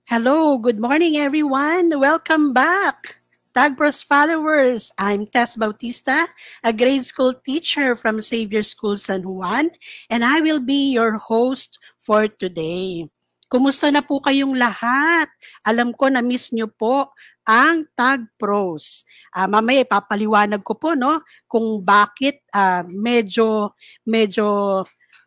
Hello, good morning everyone. Welcome back. Tagpros followers, I'm Tess Bautista, a grade school teacher from Xavier School San Juan, and I will be your host for today. Kumusta na po kayong lahat? Alam ko na miss nyo po ang Tagpros. Mamaya ipapaliwanag ko po no kung bakit medyo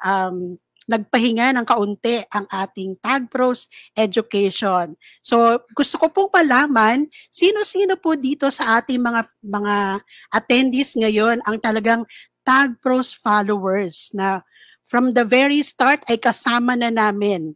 um, nagpahinga ng kaunti ang ating Tagpros education. So, gusto ko pong malaman sino-sino po dito sa ating mga attendees ngayon ang talagang Tagpros followers na from the very start ay kasama na namin.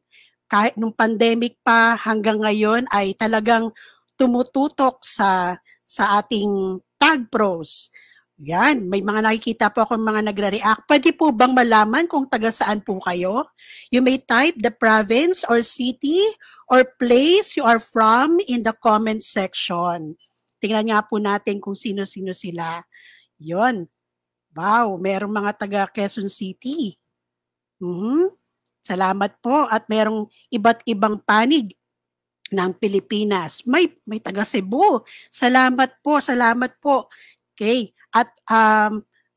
Kahit nung pandemic pa hanggang ngayon ay talagang tumututok sa ating Tagpros. Yan, may mga nakikita po akong mga nagre-react. Pwede po bang malaman kung taga saan po kayo? You may type the province or city or place you are from in the comment section. Tingnan nga po natin kung sino-sino sila. Yon. Wow, merong mga taga Quezon City. Salamat po at merong iba't ibang panig ng Pilipinas. May taga Cebu. Salamat po, salamat po. Okay. At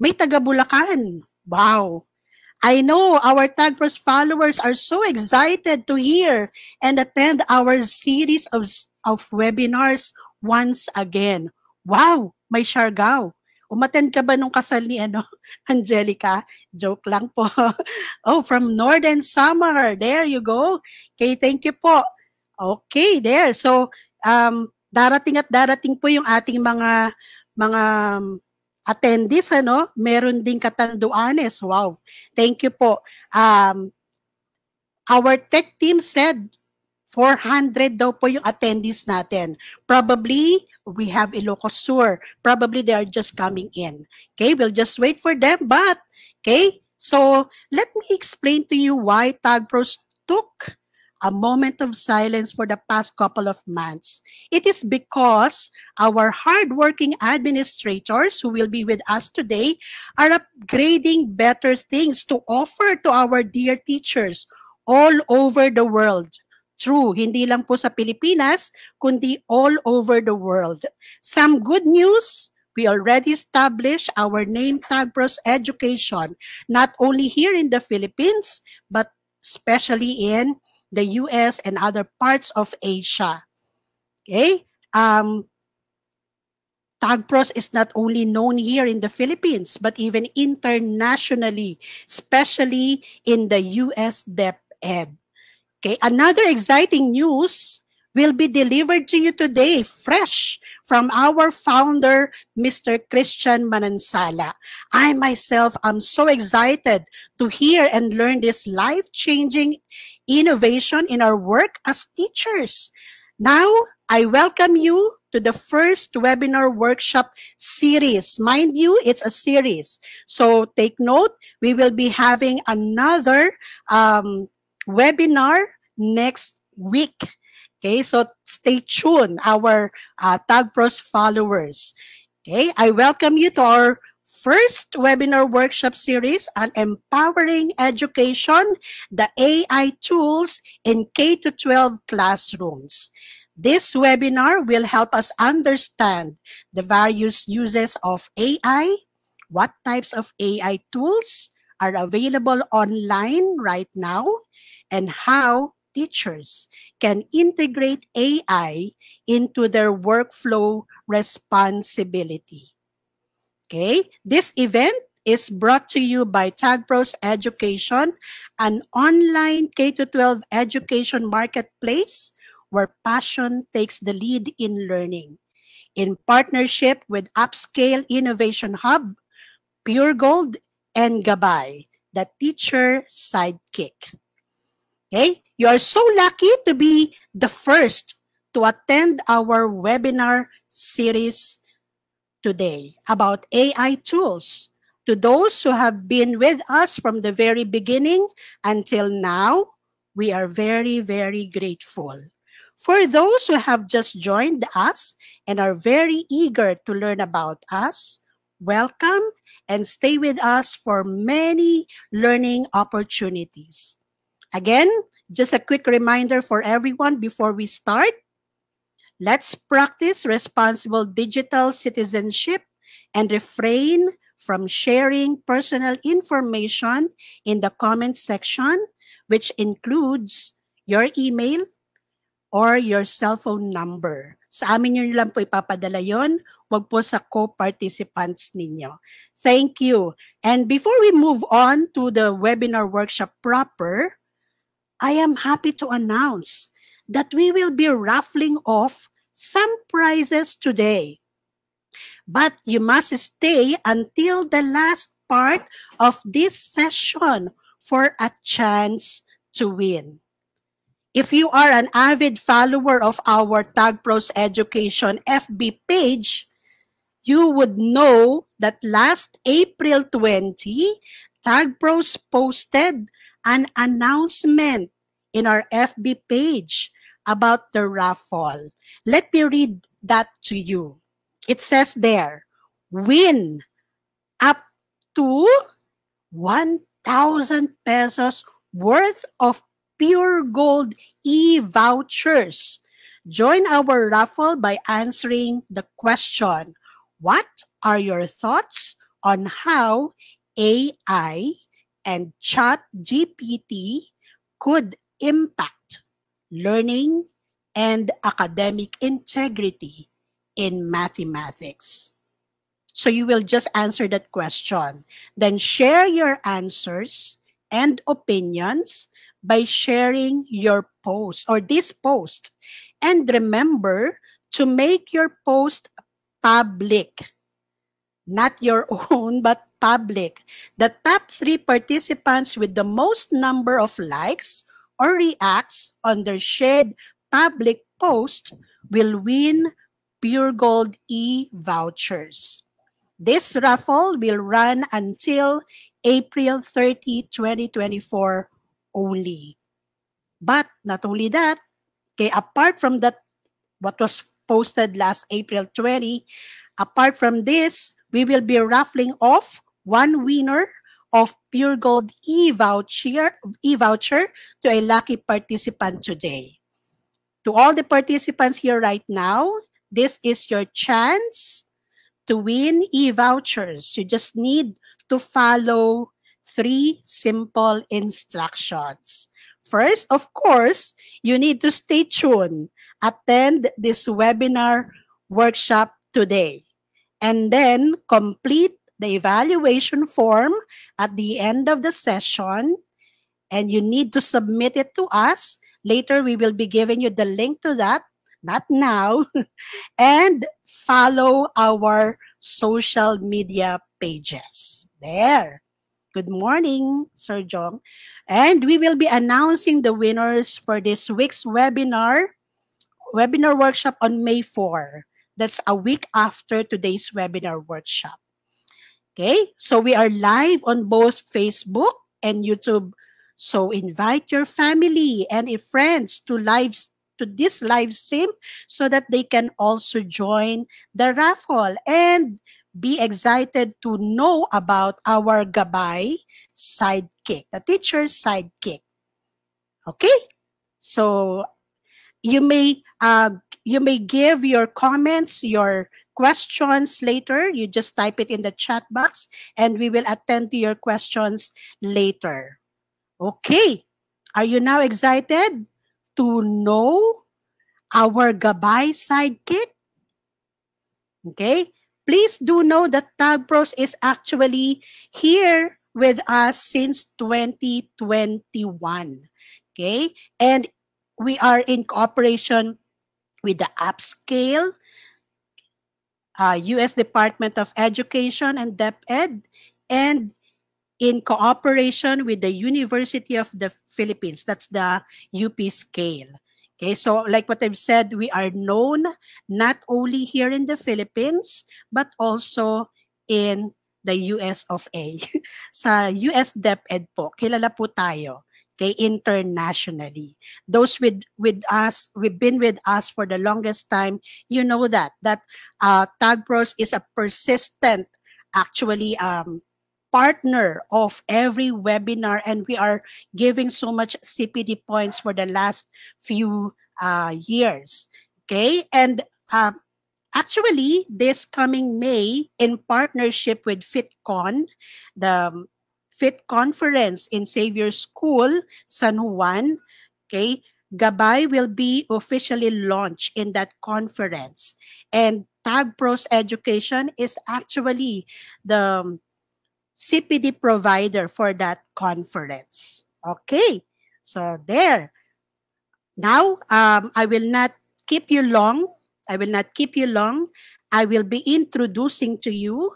may taga Bulacan. Wow. I know our Tagpros followers are so excited to hear and attend our series of webinars once again. Wow, may Siargao. Umattend ka ba nung kasal ni Angelica? Joke lang po. Oh, from Northern Samar. There you go. Okay, thank you po. Okay, there. So, darating at darating po yung ating mga attendees, meron ding Catanduanes. Wow. Thank you po. Our tech team said 400 daw po yung attendees natin. Probably, we have Ilocos Sur. Probably, they are just coming in. Okay, we'll just wait for them. But, okay, so let me explain to you why Tagpros took a moment of silence for the past couple of months. It is because our hardworking administrators who will be with us today are upgrading better things to offer to our dear teachers all over the world. True, hindi lang po sa Pilipinas, kundi all over the world. Some good news, we already established our name Tagpros Education, not only here in the Philippines, but especially in the US and other parts of Asia. Okay? Tagpros is not only known here in the Philippines, but even internationally, especially in the US DepEd. Okay, another exciting news will be delivered to you today, fresh from our founder, Mr. Christian Manansala. I myself am so excited to hear and learn this life-changing innovation in our work as teachers. Now, I welcome you to the first webinar workshop series. Mind you, it's a series. So take note, we will be having another webinar next week. Okay, so stay tuned, our Tagpros followers. Okay, I welcome you to our first webinar workshop series on empowering education, the AI tools in K-12 classrooms. This webinar will help us understand the various uses of AI, what types of AI tools are available online right now, and how teachers can integrate AI into their workflow responsibility. Okay, this event is brought to you by Tagpros Education, an online K-12 education marketplace where passion takes the lead in learning. In partnership with Upscale Innovation Hub, Pure Gold, and Gabay, the teacher sidekick. Okay, you are so lucky to be the first to attend our webinar series today about AI tools. To those who have been with us from the very beginning until now, we are very, very grateful. For those who have just joined us and are very eager to learn about us, welcome and stay with us for many learning opportunities. Again, Just a quick reminder for everyone before we start. Let's practice responsible digital citizenship and refrain from sharing personal information in the comment section, which includes your email or your cell phone number. Sa amin nyo lang po ipapadala yon, wag po sa co-participants ninyo. Thank you. And before we move on to the webinar workshop proper, I am happy to announce that we will be raffling off some prizes today. But you must stay until the last part of this session for a chance to win. If you are an avid follower of our TagPros Education FB page, you would know that last April 20, TagPros posted an announcement in our FB page about the raffle. Let me read that to you. It says there, win up to 1,000 pesos worth of pure gold e-vouchers. Join our raffle by answering the question, what are your thoughts on how AI and ChatGPT could impact learning and academic integrity in mathematics? So you will just answer that question. Then share your answers and opinions by sharing your post or this post. And remember to make your post public. Not your own, but public. The top 3 participants with the most number of likes or reacts on their shared public post will win Pure Gold e-vouchers. This raffle will run until April 30, 2024 only. But not only that, okay, apart from that, what was posted last April 20, apart from this, we will be raffling off one winner of Pure Gold e-voucher to a lucky participant today. To all the participants here right now, this is your chance to win e-vouchers. You just need to follow 3 simple instructions. First, of course, you need to stay tuned. Attend this webinar workshop today. And then complete the evaluation form at the end of the session. And you need to submit it to us. Later, we will be giving you the link to that. Not now. And follow our social media pages. There. Good morning, Sir Jong. And we will be announcing the winners for this week's webinar workshop on May 4. That's a week after today's webinar workshop. Okay, so we are live on both Facebook and YouTube. So invite your family and friends to this live stream so that they can also join the raffle and be excited to know about our Gabay sidekick, the teacher's sidekick. Okay, so you may give your comments, your questions later. You just type it in the chat box and we will attend to your questions later. Okay, are you now excited to know our Gabay sidekick? Okay, please do know that TagPros is actually here with us since 2021. Okay, and we are in cooperation with the Upscale, U.S. Department of Education and DepEd, and in cooperation with the University of the Philippines. That's the UP Scale. Okay, so like what I've said, we are known not only here in the Philippines, but also in the US of A. Sa US DepEd po, kilala po tayo. Okay, internationally. Those with us, we've been with us for the longest time, you know that TagPros is a persistent, actually, partner of every webinar, and we are giving so much CPD points for the last few years. Okay, and actually, this coming May, in partnership with FitCon, the Fit Conference in Xavier School, San Juan, okay, Gabay will be officially launched in that conference. And TagPros Education is actually the CPD provider for that conference. Okay, so there. Now, I will not keep you long. I will not keep you long. I will be introducing to you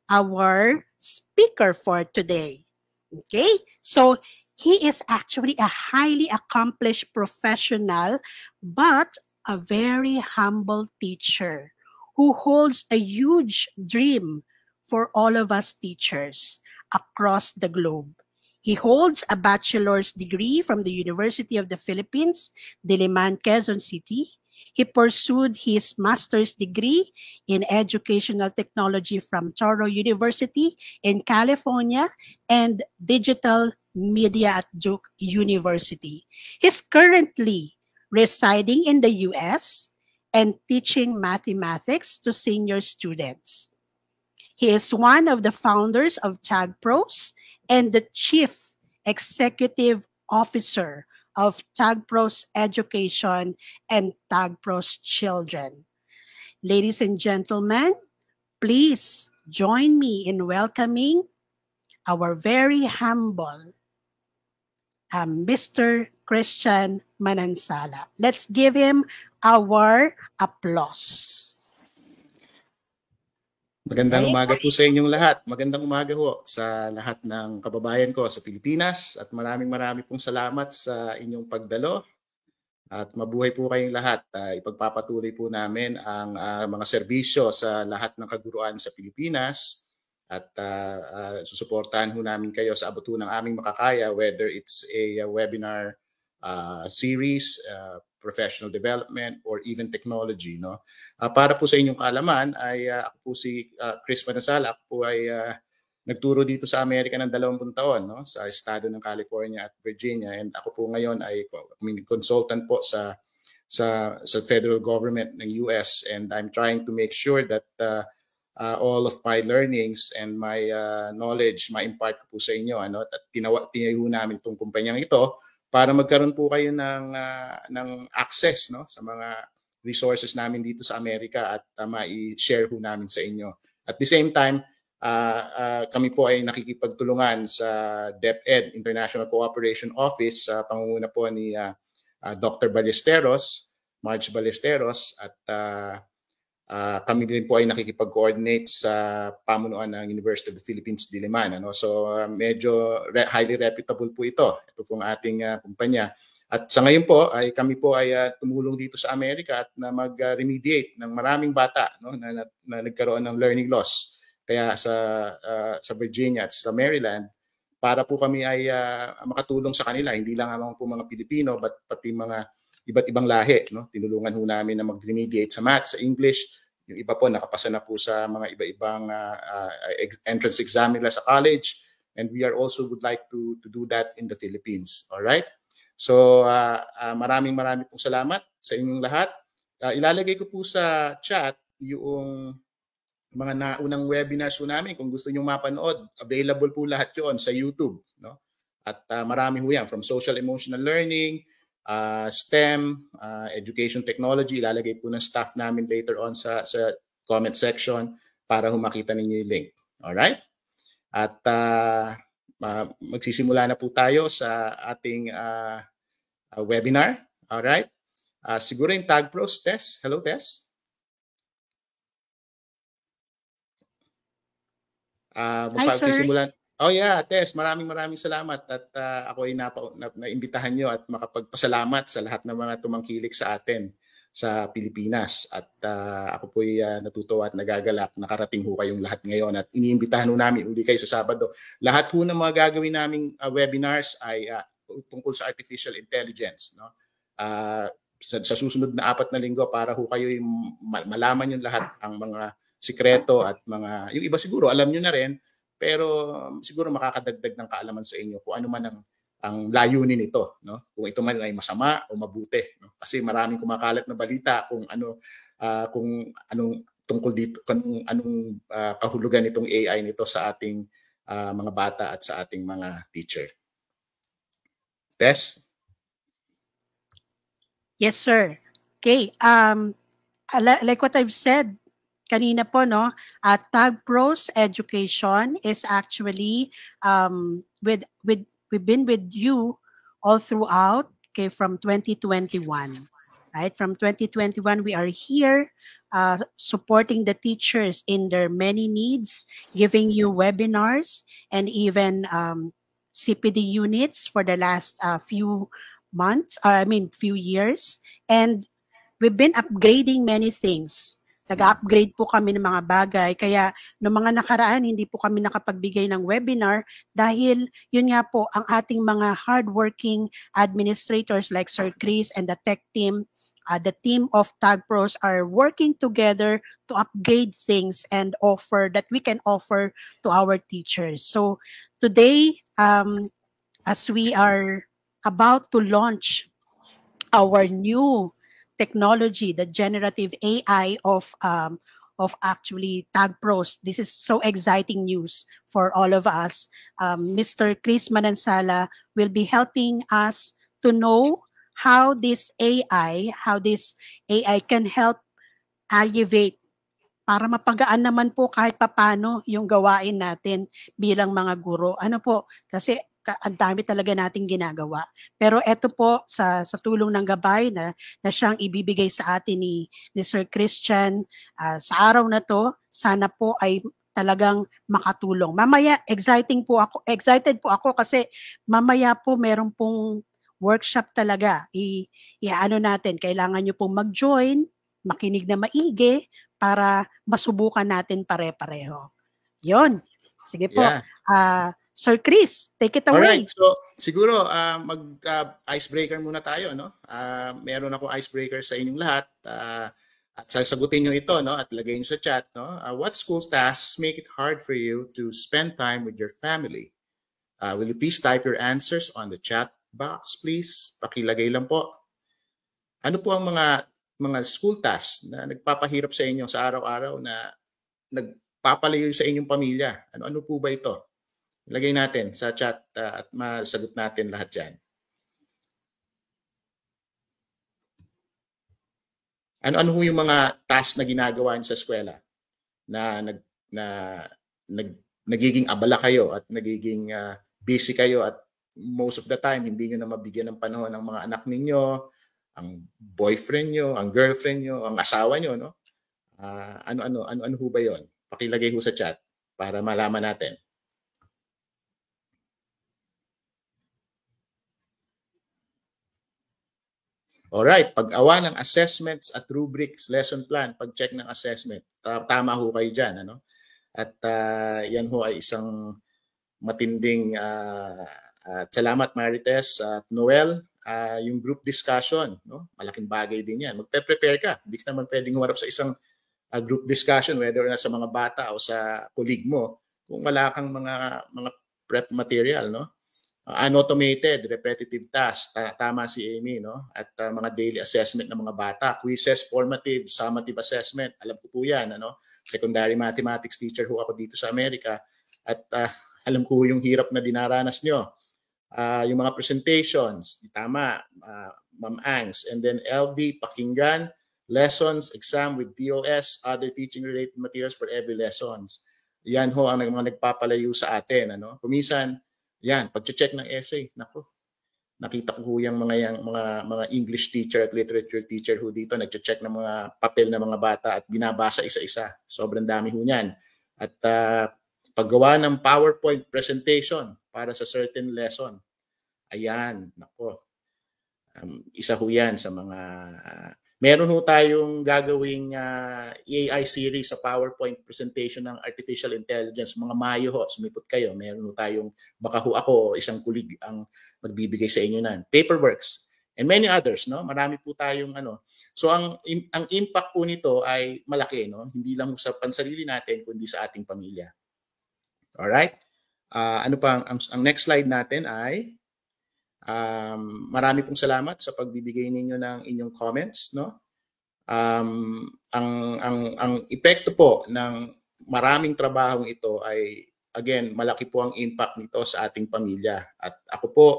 our speaker for today. Okay, so he is actually a highly accomplished professional, but a very humble teacher who holds a huge dream for all of us teachers across the globe. He holds a bachelor's degree from the University of the Philippines, Diliman, Quezon City. He pursued his master's degree in educational technology from Touro University in California and digital media at Duke University. He's currently residing in the US and teaching mathematics to senior students. He is one of the founders of TagPros and the chief executive officer of TagPros Education and TagPros Children. Ladies and gentlemen, please join me in welcoming our very humble Mr. Christian Manansala. Let's give him our applause. Magandang umaga po sa inyong lahat. Magandang umaga po sa lahat ng kababayan ko sa Pilipinas at maraming pong salamat sa inyong pagdalo at mabuhay po kayong lahat. Ipagpapatuloy po namin ang mga serbisyo sa lahat ng kaguruan sa Pilipinas at susuportahan ho namin kayo sa abot ng aming makakaya, whether it's a webinar series, professional development, or even technology. No? Para po sa inyong kaalaman, ay ako po si Chris Manansala. Ako po ay nagturo dito sa Amerika ng 20 taon, no? Sa estado ng California at Virginia. And ako po ngayon ay consultant po sa federal government ng US. And I'm trying to make sure that all of my learnings and my knowledge ma-impart ko po sa inyo. Ano? At tinayo namin itong kumpanyang ito para magkaroon po kayo ng access, no, sa mga resources namin dito sa Amerika at mai-share po namin sa inyo. At the same time, kami po ay nakikipagtulungan sa DepEd, International Cooperation Office, sa pangunguna po ni Dr. Ballesteros, Marge Ballesteros, at kami din po ay nakikipag-coordinate sa pamunuan ng University of the Philippines, Diliman. Ano? So medyo highly reputable po ito. Ito pong ating kumpanya. At sa ngayon po, ay kami po ay tumulong dito sa Amerika at na mag-remediate ng maraming bata, no, na nagkaroon ng learning loss. Kaya sa Virginia at sa Maryland, para po kami ay makatulong sa kanila. Hindi lang naman po mga Pilipino, but pati mga iba't ibang lahi, no? Tinulungan ho namin na mag-remediate sa math, sa English. Yung iba po nakapasa na po sa mga iba-ibang entrance exam nila sa college. And we are also would like to do that in the Philippines. All right? So maraming pong salamat sa inyong lahat. Ilalagay ko po sa chat yung mga naunang webinars po namin. Kung gusto nyo mapanood, available po lahat yun sa YouTube. No? At marami ho yan, from social emotional learning, STEM, education technology. Ilalagay po ng staff namin later on sa comment section para makita ninyo yung link. Alright? At magsisimula na po tayo sa ating webinar. Alright? Siguro yung TagPros, Tess. Hello, Tess. Magpagsisimula. Oh yeah, Tess, maraming salamat at ako ay naimbitahan nyo at makapagpasalamat sa lahat ng mga tumangkilik sa atin sa Pilipinas. At ako po ay natutuwa at nagagalak. Nakarating ho kayong lahat ngayon at iniimbitahan ho namin uli kayo sa Sabado. Lahat ho ng mga gagawin naming webinars ay tungkol sa artificial intelligence. No? Sa susunod na 4 na linggo para ho kayo malaman yung lahat ang mga sikreto at mga, yung iba siguro alam nyo na rin, pero siguro makakadagdag ng kaalaman sa inyo kung ano man ang layunin nito, no? Kung ito man ay masama o mabuti, no? Kasi maraming kumakalat na balita kung kung anong tungkol dito, kung anong kahulugan nitong AI nito sa ating mga bata at sa ating mga teacher. Tess? Yes, sir. Okay. Like what I've said kanina po, no, TagPros Education is actually we've been with you all throughout, okay, from 2021. Right? From 2021, we are here supporting the teachers in their many needs, giving you webinars and even CPD units for the last few months, few years. And we've been upgrading many things. Nag-upgrade po kami ng mga bagay. Kaya noong mga nakaraan, hindi po kami nakapagbigay ng webinar dahil yun nga po, ang ating mga hardworking administrators like Sir Chris and the tech team, the team of TagPros are working together to upgrade things and offer that we can offer to our teachers. So today, as we are about to launch our new technology, the generative AI of actually TagPros. This is so exciting news for all of us. Mr. Chris Manansala will be helping us to know how this AI can help elevate para mapagaan naman po kahit papano yung gawain natin bilang mga guro. Ano po, kasi ang dami talaga nating ginagawa. Pero eto po sa tulong ng gabay na siyang ibibigay sa atin ni Sir Christian sa araw na to, sana po ay talagang makatulong. Mamaya excited po ako kasi mamaya po meron pong workshop talaga. Ano natin, kailangan niyo pong mag-join, makinig na maigi para masubukan natin pare-pareho. 'Yon. Sige po. Yeah. Sir Chris, take it away. Alright, so siguro icebreaker muna tayo, no? Meron ako icebreaker sa inyong lahat at sasagutin niyo ito, no? At lagay niyo sa chat, no? What school tasks make it hard for you to spend time with your family? Will you please type your answers on the chat box, please? Pakilagay lang po. Ano po ang mga school tasks na nagpapahirap sa inyo sa araw-araw na nagpapalayo sa inyong pamilya? Ano po ba ito? Ilagay natin sa chat at masagot natin lahat yan. Ano yung mga task na ginagawa niyo sa eskwela na nagiging abala kayo at nagiging busy kayo at most of the time hindi niyo na mabigyan ng panahon ng mga anak ninyo, ang boyfriend niyo, ang girlfriend niyo, ang asawa niyo, no? Ano ho ba 'yon? Pakilagay ho sa chat para malaman natin. Alright, pag-awa ng assessments at rubrics, lesson plan, pag-check ng assessment. Tama ho kayo dyan. Ano? At yan ho ay isang matinding salamat Marites at Noel. Yung group discussion, no? Malaking bagay din yan. Magpe-prepare ka. Hindi ka naman pwedeng humarap sa isang group discussion, whether na sa mga bata o sa colleague mo, kung wala kang mga prep material, no? Unautomated, repetitive tasks, tama si Amy, no? At mga daily assessment ng mga bata, quizzes, formative, summative assessment, alam ko po yan, ano? Secondary mathematics teacher ho ako dito sa Amerika at alam ko yung hirap na dinaranas nyo. Yung mga presentations, tama, Ma'am Angs, and then LV, pakinggan, lessons, exam with DOS, other teaching related materials for every lessons. Yan ho ang mga nagpapalayo sa atin, ano? Kumisan, yan, pag-check ng essay, nako. Nakita ko yung mga English teacher at literature teacher ho dito, nag-check ng mga papel ng mga bata at binabasa isa-isa. Sobrang dami ho niyan. At paggawa ng PowerPoint presentation para sa certain lesson. Ayan, nako. Isa ho yan sa mga meron ho tayong gagawing AI series sa PowerPoint presentation ng artificial intelligence. Mga Mayo ho, sumipot kayo. Meron ho tayong, baka ho ako, isang kulig ang magbibigay sa inyo nan. Paperworks and many others, no? Marami po tayong ano. So ang impact po nito ay malaki, no? Hindi lang sa pansarili natin kundi sa ating pamilya. Alright? Ano pa ang next slide natin ay marami pong salamat sa pagbibigay ninyo ng inyong comments, no? Ang epekto po ng maraming trabahong ito ay, again, malaki po ang impact nito sa ating pamilya. At ako po,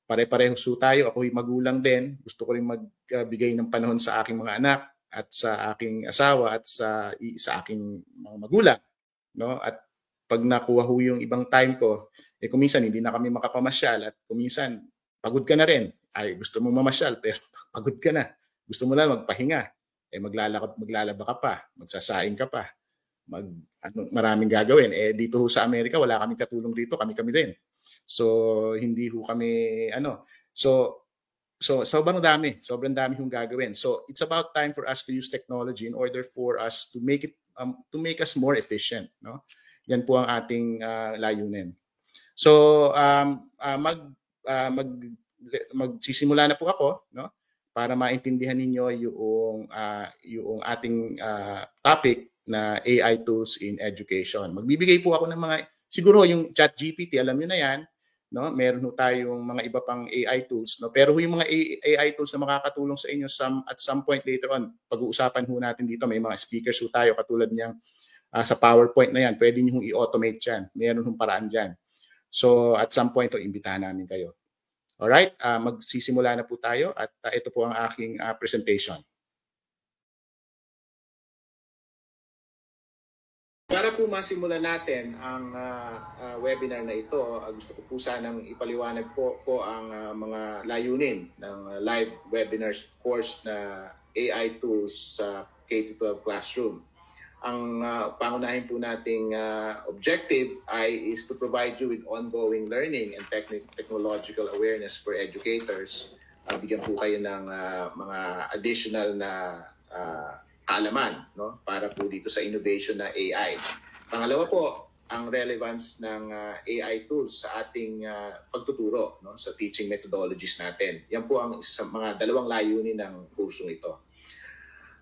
pare-pareho so tayo, ako'y magulang din. Gusto ko rin magbigay ng panahon sa aking mga anak at sa aking asawa at sa aking mga magulang, no? At pag nakuha ho yung ibang time ko, kung minsan hindi na kami makapamasyal at kung minsan pagod ka na rin. Ay, gusto mo mamasyal pero pagod ka na. Gusto mo lang magpahinga. Maglalaba ka pa, magsasaing ka pa. Maraming gagawin. Dito ho sa Amerika, wala kaming katulong dito, kami rin. So, hindi ho kami, So, sobrang dami hong gagawin. So, it's about time for us to use technology in order for us to make it, to make us more efficient, no? Yan po ang ating layunin. So, magsisimula na po ako, no, para maintindihan ninyo yung ating topic na AI tools in education. Magbibigay po ako ng mga, siguro yung ChatGPT, alam niyo na yan, no? Meron ho tayong mga iba pang AI tools, no? Pero yung mga AI tools na makakatulong sa inyo at some point later on, pag-uusapan ho natin dito, may mga speakers ho tayo katulad niyang sa PowerPoint na yan, pwede niyo i-automate yan. Meron hong paraan dyan. So, at some point, imbitahan namin kayo. Alright, magsisimula na po tayo at ito po ang aking presentation. Para po masimulan natin ang webinar na ito, gusto ko po sanang ipaliwanag po ang mga layunin ng live webinars course na AI tools sa K-12 classroom. Ang pangunahin po nating objective is to provide you with ongoing learning and technological awareness for educators. Bigyan po kayo ng mga additional na kaalaman, no, para po dito sa innovation na AI. Pangalawa po, ang relevance ng AI tools sa ating pagtuturo, no, sa teaching methodologies natin. Yan po ang isa sa mga dalawang layunin ng kursong ito.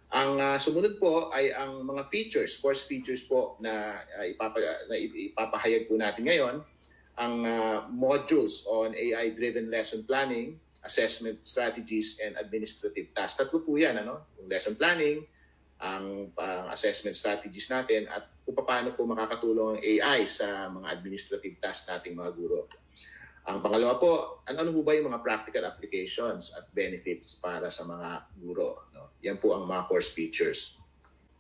Ang sumunod po ay ang mga features, course features po na ipapahayag po natin ngayon. Ang modules on AI-driven lesson planning, assessment strategies, and administrative tasks. Tatlo po yan, yung lesson planning, ang assessment strategies natin, at kung paano po makakatulong ang AI sa mga administrative tasks nating mga guro. Ang pangalawa po, ano po ba yung mga practical applications at benefits para sa mga guro, no? Yan po ang mga course features.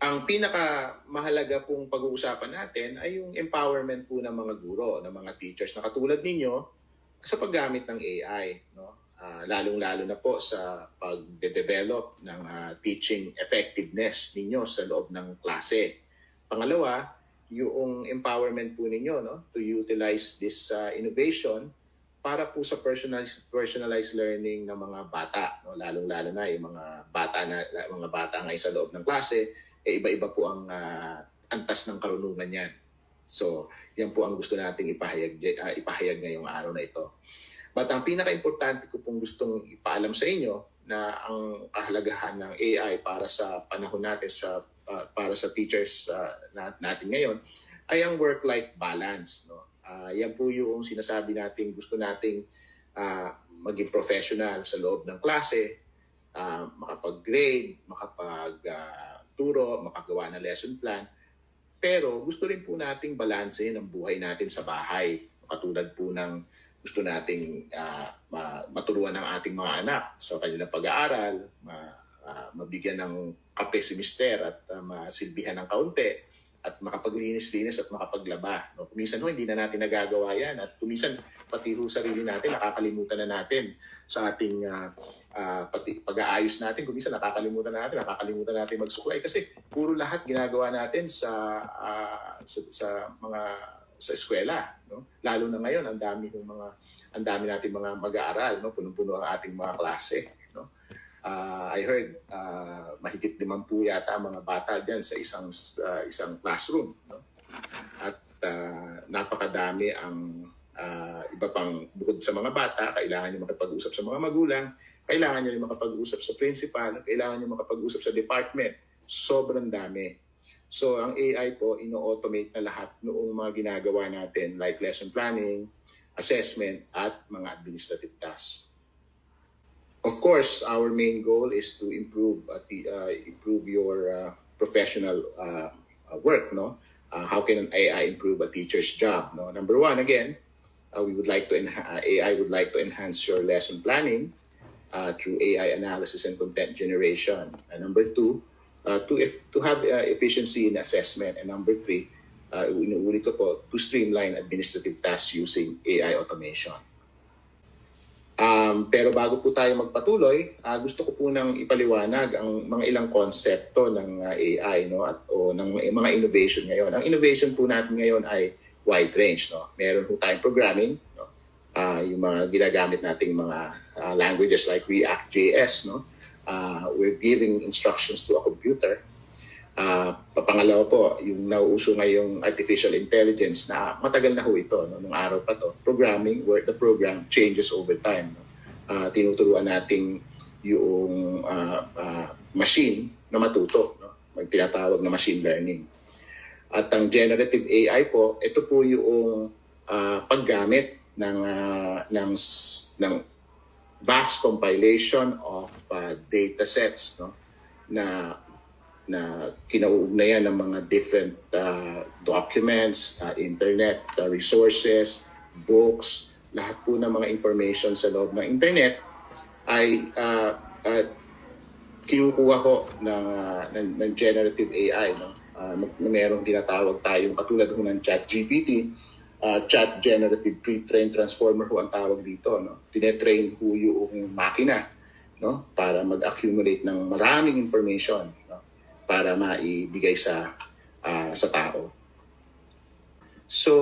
Ang pinakamahalaga pong pag-uusapan natin ay yung empowerment po ng mga guro, ng mga teachers na katulad ninyo sa paggamit ng AI, no? Lalong-lalo na po sa pag-develop ng teaching effectiveness ninyo sa loob ng klase. Pangalawa, yung empowerment po ninyo, no, to utilize this innovation para po sa personalized learning ng mga bata, no? Lalong-lalo na yung mga bata ngayon sa loob ng klase, iba-iba po ang antas ng karunungan niyan. So, yan po ang gusto nating ipahayag ngayong araw na ito. But ang pinaka-importante ko pong gustong ipaalam sa inyo na ang kahalagahan ng AI para sa panahon natin, para sa teachers natin ngayon, ay ang work-life balance, no? Yan po yung sinasabi natin, gusto nating maging professional sa loob ng klase, makapag-grade, makapag-turo, makagawa ng lesson plan. Pero gusto rin po nating balansehin ang buhay natin sa bahay. Katulad po ng gusto nating maturuan ng ating mga anak sa kanilang pag-aaral, mabigyan ng kape si mister at masilbihan ng kaunti, at makapaglinis-linis at makapaglaba. No? Kuminsan hindi na natin nagagawa yan. At kuminsan pati sarili natin, nakakalimutan na natin sa ating pati pag-aayos natin. Kuminsan nakakalimutan natin magsuklay. Kasi puro lahat ginagawa natin sa eskwela. No? Lalo na ngayon, ang dami nating mga mag-aaral. No? Punong-puno ang ating mga klase. No? I heard mahigit 5 po yata ang mga bata dyan sa isang classroom, no? At napakadami ang iba pang bukod sa mga bata, kailangan nyo makapag-usap sa mga magulang, kailangan nyo makapag-usap sa principal, kailangan nyo makapag-usap sa department. Sobrang dami. So ang AI po, ino-automate na lahat noong mga ginagawa natin like lesson planning, assessment, at mga administrative tasks. Of course, our main goal is to improve your professional work. No, how can an AI improve a teacher's job? No, number one, again, we would like to AI would like to enhance your lesson planning through AI analysis and content generation. And number two, to have efficiency in assessment. And number three, inuulit ko po, to streamline administrative tasks using AI automation. Pero bago po tayo magpatuloy, gusto ko po nang ipaliwanag ang mga ilang konsepto ng AI, no, o ng mga innovation ngayon. Ang innovation po natin ngayon ay wide range. No? Meron po tayong programming, no? Yung mga ginagamit nating mga languages like React.js, no? We're giving instructions to a computer. Pangalawa po, yung nauuso ngayong artificial intelligence na matagal na ho ito, no? Nung araw pa to. Programming, where the program changes over time. No? Tinuturuan natin yung machine na matuto. No? Tinatawag na machine learning. At ang generative AI po, ito po yung paggamit ng vast compilation of data sets, no, na kinauugnayan ng mga different documents, internet resources, books, lahat po ng mga information sa loob ng internet ay kinukuha ko ng generative AI, no. Merong tinatawag tayong katulad ho ng ChatGPT, Chat Generative Pre-trained Transformer ho ang tawag dito, no. Tinetrain ho yung makina, no, para mag-accumulate ng maraming information, no, para maibigay sa tao. So,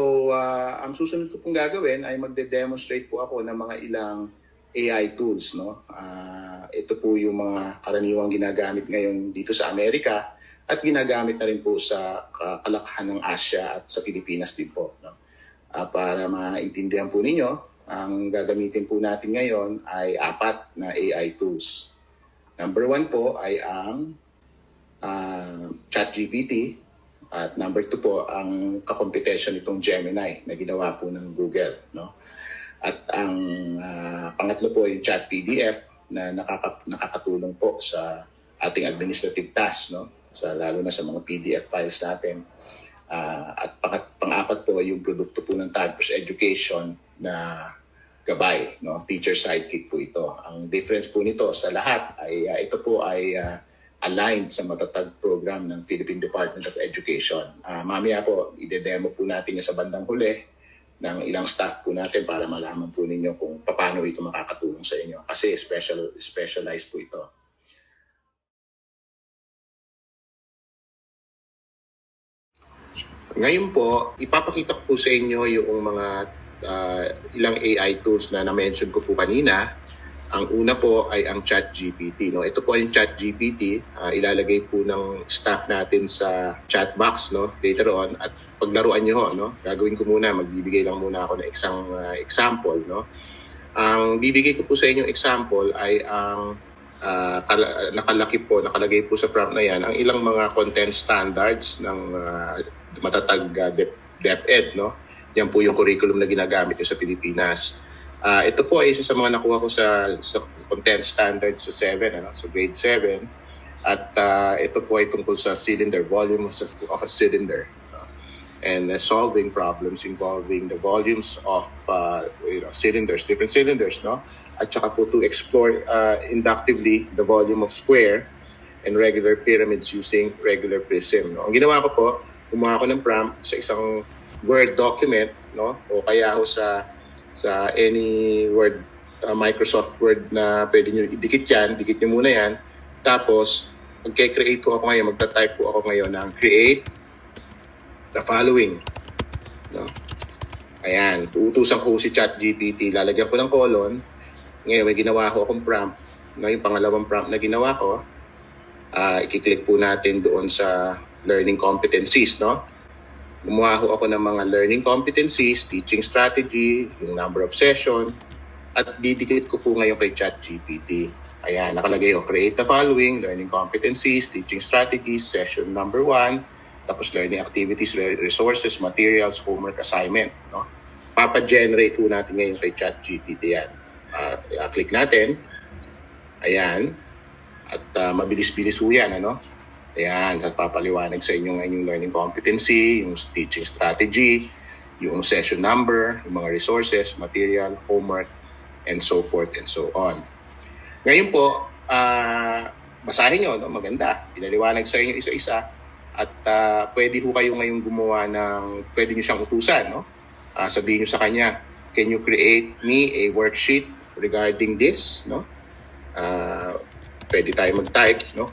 ang susunod ko pong gagawin ay magde-demonstrate po ako ng mga ilang AI tools, no. Ito po yung mga karaniwang ginagamit ngayon dito sa Amerika at ginagamit na rin po sa kalakhan ng Asia at sa Pilipinas din po, no. Para maintindihan po ninyo, ang gagamitin po natin ngayon ay 4 na AI tools. Number 1 po ay ang ChatGPT at number 2 po ang kakompetensiya nitong Gemini na ginawa po ng Google, no? At ang pangatlo po yung ChatPDF na nakakatulong po sa ating administrative tasks, no? Lalo na sa mga PDF files natin. At pang-apat po yung produkto po ng Tagpros Education na gabay, no? Teacher Sidekick po ito. Ang difference po nito sa lahat ay ito po ay aligned sa matatag program ng Philippine Department of Education. Mamaya po, ide-demo po natin yung sa bandang huli ng ilang staff po natin para malaman po ninyo kung paano ito makakatulong sa inyo. Kasi specialized po ito. Ngayon po, ipapakita ko po sa inyo yung mga ilang AI tools na na-mention ko po kanina. Ang una po ay ang ChatGPT. No? Ito po yung ChatGPT. Ilalagay po ng staff natin sa chat box, no? Later on. At paglaruan nyo, no? Gagawin ko muna, magbibigay lang muna ako ng isang example. No? Ang bibigay ko po sa inyo example ay ang nakalagay po sa prompt na yan ang ilang mga content standards ng matatag DepEd, no? Yan po yung curriculum na ginagamit nyo sa Pilipinas. Ito po ay isa sa mga nakuha ko sa content standards sa 7, ano, sa grade 7. At ito po ay tungkol sa cylinder, volume of a cylinder. And solving problems involving the volumes of cylinders, different cylinders, no? At saka po to explore inductively the volume of square and regular pyramids using regular prism. No? Ang ginawa ko po, kumuha ko ng prompt sa isang Word document, no? O kaya ho sa any Word, Microsoft Word na pwede nyo idikit yan, dikit nyo muna yan. Tapos, magke-create po ako ngayon, magta-type po ako ngayon ng create the following. No? Ayan, uutusan ko si ChatGPT, lalagyan ko ng colon. Ngayon, may ginawa ko akong prompt. No, yung pangalawang prompt na ginawa ko, i-click po natin doon sa learning competencies, no? Gumawa ko ako ng mga learning competencies, teaching strategy, yung number of session, at didikit ko po ngayon kay ChatGPT. Ayan, nakalagay ko, create the following, learning competencies, teaching strategies, session number 1, tapos learning activities, resources, materials, homework, assignment. No? Papa-generate po natin ngayon kay ChatGPT yan. Click natin. Ayan. At mabilis-bilis po yan. Ano? Ayan. At papaliwanag sa inyo ngayon yung learning competency, yung teaching strategy, yung session number, yung mga resources, material, homework, and so forth and so on. Ngayon po, basahin nyo, no? Maganda. Pinaliwanag sa inyo isa-isa. At pwede ho kayo ngayon gumawa ng, pwede nyo siyang utusan. No? Sabihin nyo sa kanya, can you create me a worksheet regarding this? No? Pwede tayo mag-type. No?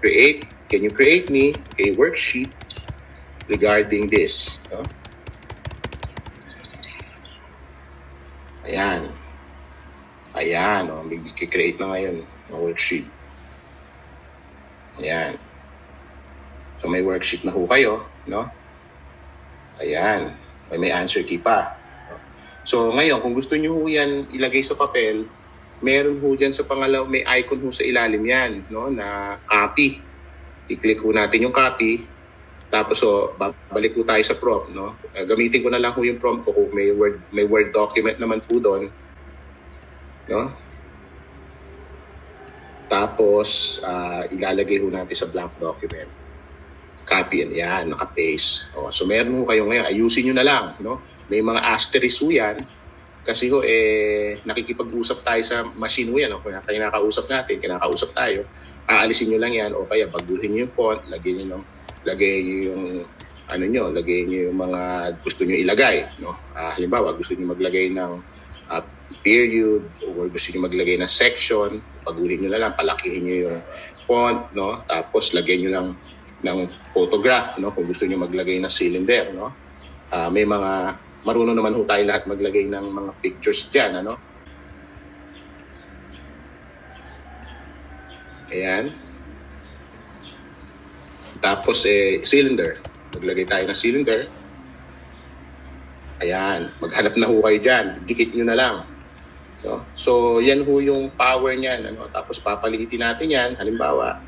Can you create me a worksheet regarding this? No? Ayan. Ayan, oh, mag-create na ngayon ng worksheet. Ayan. So may worksheet na ho kayo, no? Ayan. May answer key pa. So ngayon, kung gusto niyo ho yan ilagay sa papel, meron ho dyan sa pangalaw, may icon ho sa ilalim yan, no? Na copy. I-click ho natin yung copy. Tapos babalik po tayo sa prompt, no? Gamitin ko na lang po yung prompt ko kung may word document naman po doon, no? Tapos ilalagay ho natin sa blank document. Copy yan, naka-paste. So meron ho kayo ngayon, ayusin niyo na lang, no? May mga asterisk ho yan kasi ho nakikipag-usap tayo sa machine ho yan, no? Kung kinakausap natin, kinakausap tayo, aalisin niyo lang yan o kaya baguhin niyo yung font, lagay niyo yung lagay niyo yung mga gusto niyo ilagay, no? Halimbawa, gusto niyo maglagay ng period o gusto niyo maglagay ng section, baguhin niyo na lang, palakihin niyo yung font, no? Tapos lagay niyo ng photograph, no? Kung gusto niyo maglagay ng cylinder, no? May mga marunong naman ho tayo lahat maglagay ng mga pictures diyan, ano? Ayan. Tapos cylinder. Maglagay tayo ng cylinder. Ayan. Maghanap na ho kayo dyan. Dikit nyo na lang. So yan ho yung power niyan. Ano? Tapos papaliitin natin yan. Halimbawa,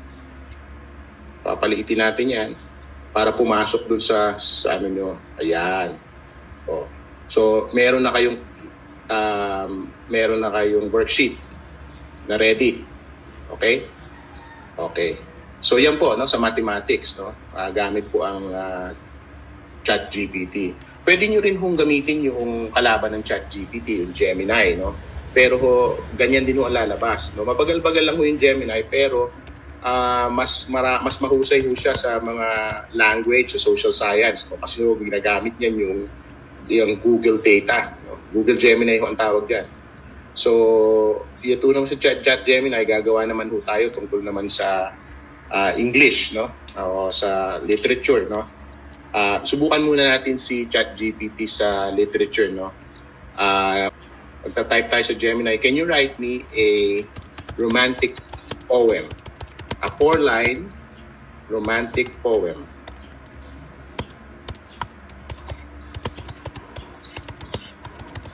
papaliitin natin yan para pumasok dun sa ano nyo. Ayan. So meron na kayong worksheet na ready. Okay? Okay. So yan po, no, sa mathematics, no, gamit po ang ChatGPT. Pwede nyo rin hong gamitin yung kalaban ng ChatGPT, yung Gemini, no. Pero ganyan din ho ang lalabas, no. Mabagal-bagal lang ho yung Gemini, pero mas mahusay ho siya sa mga language, sa social science, no, kasi ho ginagamit niyan yung Google data, no? Google Gemini ho ang tawag diyan. So, ito naman sa Gemini, gagawa naman ho tayo tungkol naman sa English, no? O sa literature, no? Subukan muna natin si ChatGPT sa literature, no? Magta-type tayo sa Gemini, can you write me a romantic poem? A 4-line romantic poem.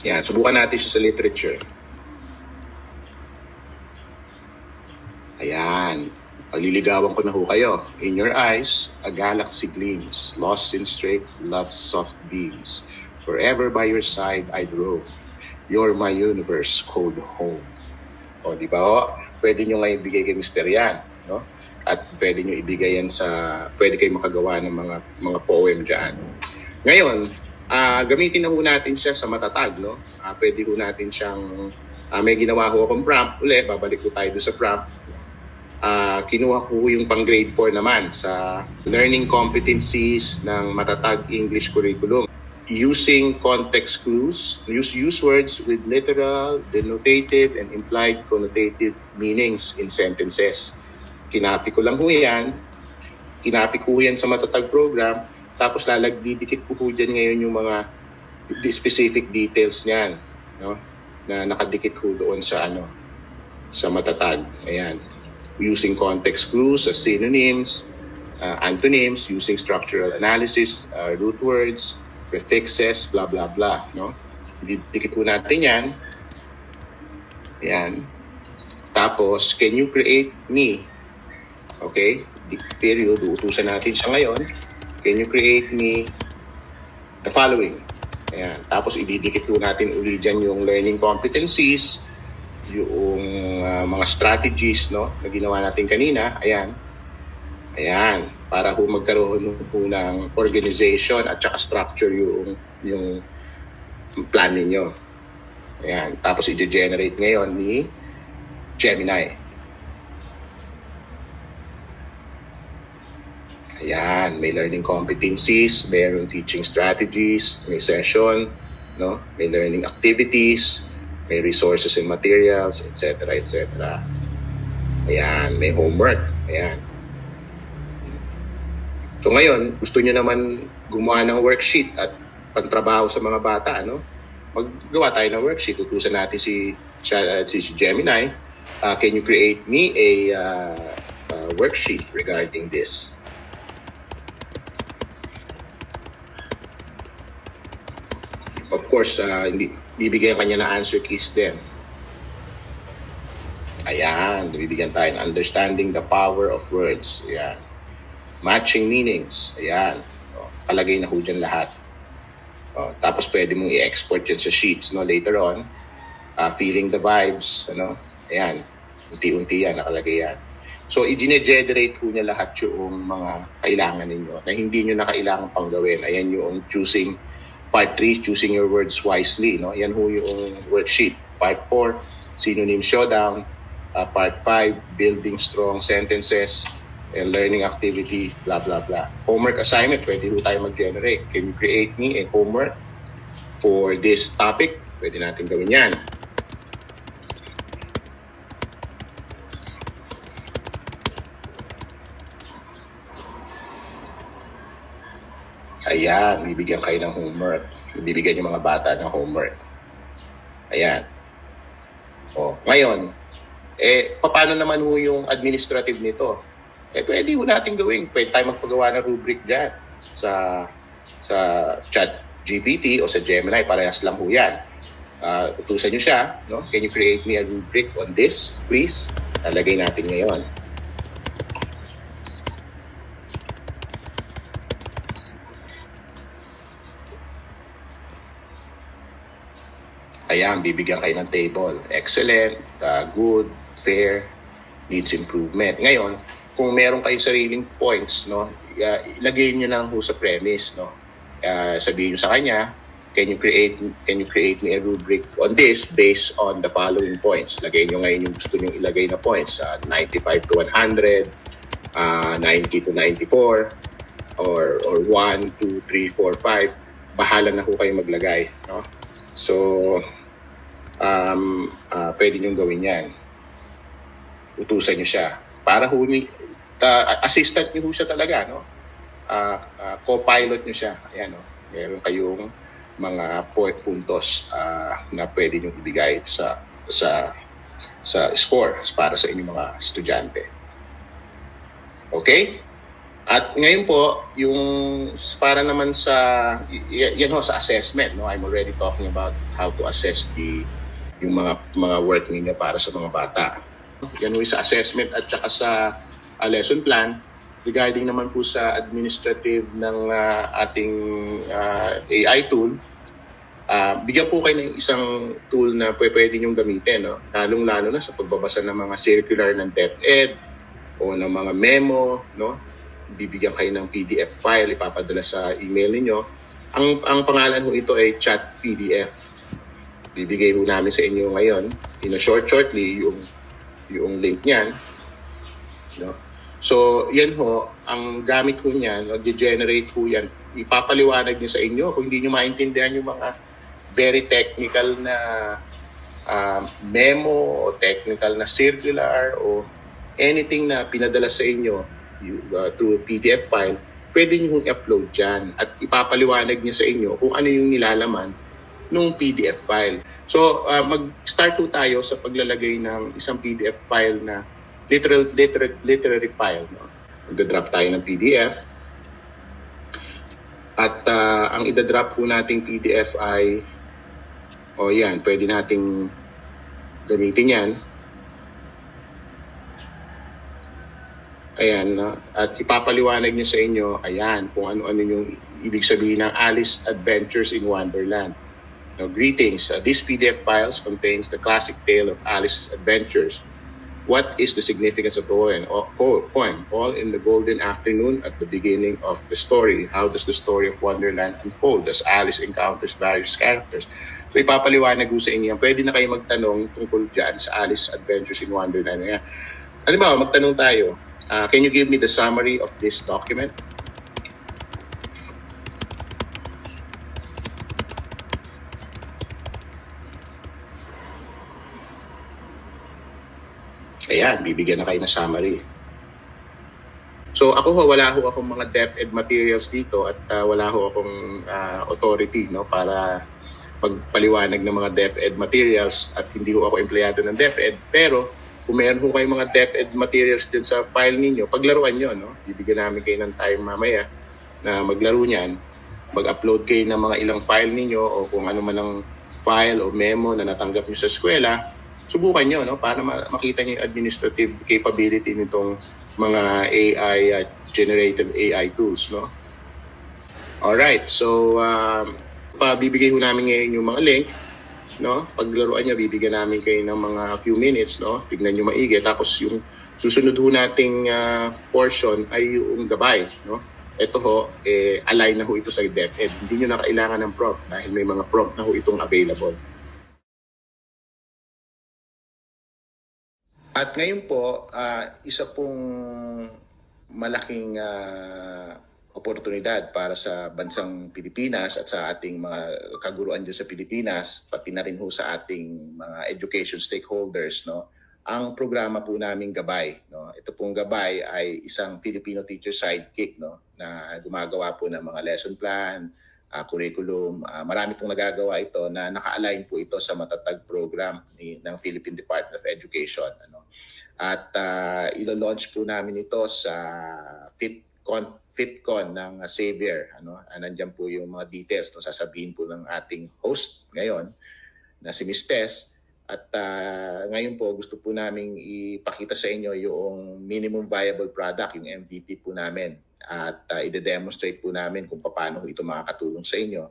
Yan, subukan natin siya sa literature. Ayan. Pagliligawan ko na ho kayo. In your eyes, a galaxy gleams, lost in straight love's soft beams. Forever by your side I'd roam. You're my universe called home. O, di ba ho? Pwede nyo nga ibigay kay Mr. Yan, no? At pwede nyo ibigay yan pwede kayo makagawa ng mga poem dyan. Ngayon, gamitin na ho natin siya sa matatag, no? Pwede ho natin siyang, may ginawa ho akong prompt. Uli, babalik ko tayo doon sa prompt. Kinuha ko yung pang grade 4 naman sa learning competencies ng matatag English curriculum. Using context clues, use words with literal, denotative, and implied connotative meanings in sentences. Kinapi ko lang ho yan. Kinapi ko yan sa matatag program. Tapos didikit ko dyan ngayon yung mga specific details niyan, no? Na nakadikit ko doon sa sa matatag. Ayan. Using context clues as synonyms, antonyms, using structural analysis, root words, prefixes, blah blah blah, no? Dikit ko natin yan. Ayan. Tapos, can you create me? Okay? Period. Uutusan natin siya ngayon. can you create me the following? Ayan. Tapos ididikit po natin uli dyan yung learning competencies, yung mga strategies, no, na ginawa natin kanina. Ayan. Ayan. Para po magkaroon po ng organization at saka structure yung plan ninyo. Ayan. Tapos i-generate ngayon ni Gemini. Ayan, may learning competencies, mayroong teaching strategies, may session, no? May learning activities, may resources and materials, etc., etc. Ayan, may homework. Ayan. So ngayon, gusto nyo naman gumawa ng worksheet at pantrabaho sa mga bata, no? Maggawa tayo ng worksheet. Utusan natin si Gemini. Can you create me a worksheet regarding this? Of course, bibigyan kanya ng answer keys din. Ayan, bibigyan tayo ng understanding the power of words. Ayan. Matching meanings. Ayan. Palagay na ho dyan lahat. Tapos pwede mong i-export yan sa sheets, no, later on. Feeling the vibes. Ano? Ayan. Unti-unti yan, nakalagay yan. So, i-generate ho niya lahat yung mga kailangan ninyo na hindi nyo na kailangan pang gawin. Ayan yung choosing Part 3, choosing your words wisely. No? Yan ho yung worksheet. Part 4, synonym showdown. Part 5, building strong sentences and learning activity, blah, blah, blah. Homework assignment, pwede ho tayo mag-generate. Can you create me a homework for this topic? Pwede natin gawin yan. Ayan, bibigyan kayo ng homework. Bibigyan yung mga bata ng homework. Ayan. Ngayon, paano naman ho yung administrative nito? Pwede ho natin gawin. Pwede tayo magpagawa ng rubric dyan sa ChatGPT o sa Gemini. Parehas lang ho yan. Utusan nyo siya. No? Can you create me a rubric on this, please? Lalagay natin ngayon. Ayan, bibigyan kayo ng table. Excellent, good, fair, needs improvement. Ngayon, kung meron kayong sariling points, no, ilagay nyo lang ho sa premise, no. Sabihin nyo sa kanya, can you create me a rubric on this based on the following points? Lagay nyo ngayon yung gusto nyo ilagay na points, 95 to 100, 90 to 94, or 1, 2, 3, 4, 5. Bahala na ho kayo maglagay, no. So, pwede nyo gawin yan. Utusan nyo siya. Para assistant nyo siya talaga, no? Co-pilot nyo siya. Ayan, no? Meron kayong mga puntos na pwede nyo ibigay sa score para sa inyong mga estudyante. Okay? At ngayon po, yung para naman sa sa assessment, no? I'm already talking about how to assess yung mga work ninyo para sa mga bata. Yan sa assessment at saka sa lesson plan. Regarding naman po sa administrative ng ating AI tool, bigyan po kayo ng isang tool na pwede nyong gamitin, no? Lalong-lalo na sa pagbabasa ng mga circular ng DepEd o ng mga memo, no? Bibigyan kayo ng PDF file, ipapadala sa email ninyo. Ang pangalan ho ito ay Chat PDF. Bibigay ho namin sa inyo ngayon, shortly, yung link niyan. No? So, yan ho, ang gamit ho niyan, generate ho yan, ipapaliwanag niyo sa inyo kung hindi niyo maintindihan yung mga very technical na memo o technical na circular o anything na pinadala sa inyo through PDF file, pwede nyo i-upload dyan at ipapaliwanag niya sa inyo kung ano yung nilalaman ng PDF file. So, mag-start po tayo sa paglalagay ng isang PDF file na literary file. No? Mag-drop tayo ng PDF. At ang i-drop po nating PDF ay, yan, pwede nating gamitin yan. Ayan, no? At ipapaliwanag niya sa inyo, ayan, kung ano-ano yung ibig sabihin ng Alice Adventures in Wonderland. Now, greetings. This PDF files contains the classic tale of Alice's adventures. What is the significance of the poem? All in the golden afternoon at the beginning of the story. How does the story of Wonderland unfold as Alice encounters various characters? So ipapaliwanag ko sa inyo. Pwede na kayo magtanong tungkol dyan sa Alice Adventures in Wonderland. Ano ba, magtanong tayo. Can you give me the summary of this document? Ayan, bibigyan na kayo ng summary. So ako wala ho akong mga DepEd materials dito at wala ho akong authority, no, para magpaliwanag ng mga DepEd materials at hindi ho ako empleyado ng DepEd. Pero kung meron ho kayong mga DepEd materials din sa file ninyo, paglaruan nyo, no? Bibigyan namin kayo ng time mamaya na maglaro niyan. Mag-upload kayo ng mga ilang file ninyo o kung ano man ang file o memo na natanggap nyo sa eskwela. Subukan nyo, no? Para makita nyo yung administrative capability nitong mga AI, generative AI tools, no? Alright, so bibigay ho namin ngayon yung mga link, no? Paglaruan nyo, bibigyan namin kayo ng mga few minutes, no? Tignan nyo maigi. Tapos yung susunod ho nating portion ay yung gabay, no? Ito ho, align na ho ito sa DepEd. Hindi nyo na kailangan ng prompt dahil may mga prompt na ho itong available. At ngayon po, isa pong malaking oportunidad para sa bansang Pilipinas at sa ating mga kaguruan dyan sa Pilipinas, pati na rin ho sa ating mga education stakeholders, no? Ang programa po namin Gabay, no? Ito pong Gabay ay isang Filipino teacher sidekick, no, na gumagawa po ng mga lesson plan, curriculum. Marami pong nagagawa ito na naka-align po ito sa matatag program ng Philippine Department of Education, ano? At ilo-launch po namin ito sa FitCon ng Xavier, ano? Nandiyan po yung mga details, no, sasabihin po ng ating host ngayon na si Ms. Tess. At ngayon po gusto po namin ipakita sa inyo yung minimum viable product, yung MVP po namin. At i-demonstrate po namin kung paano ito makakatulong sa inyo.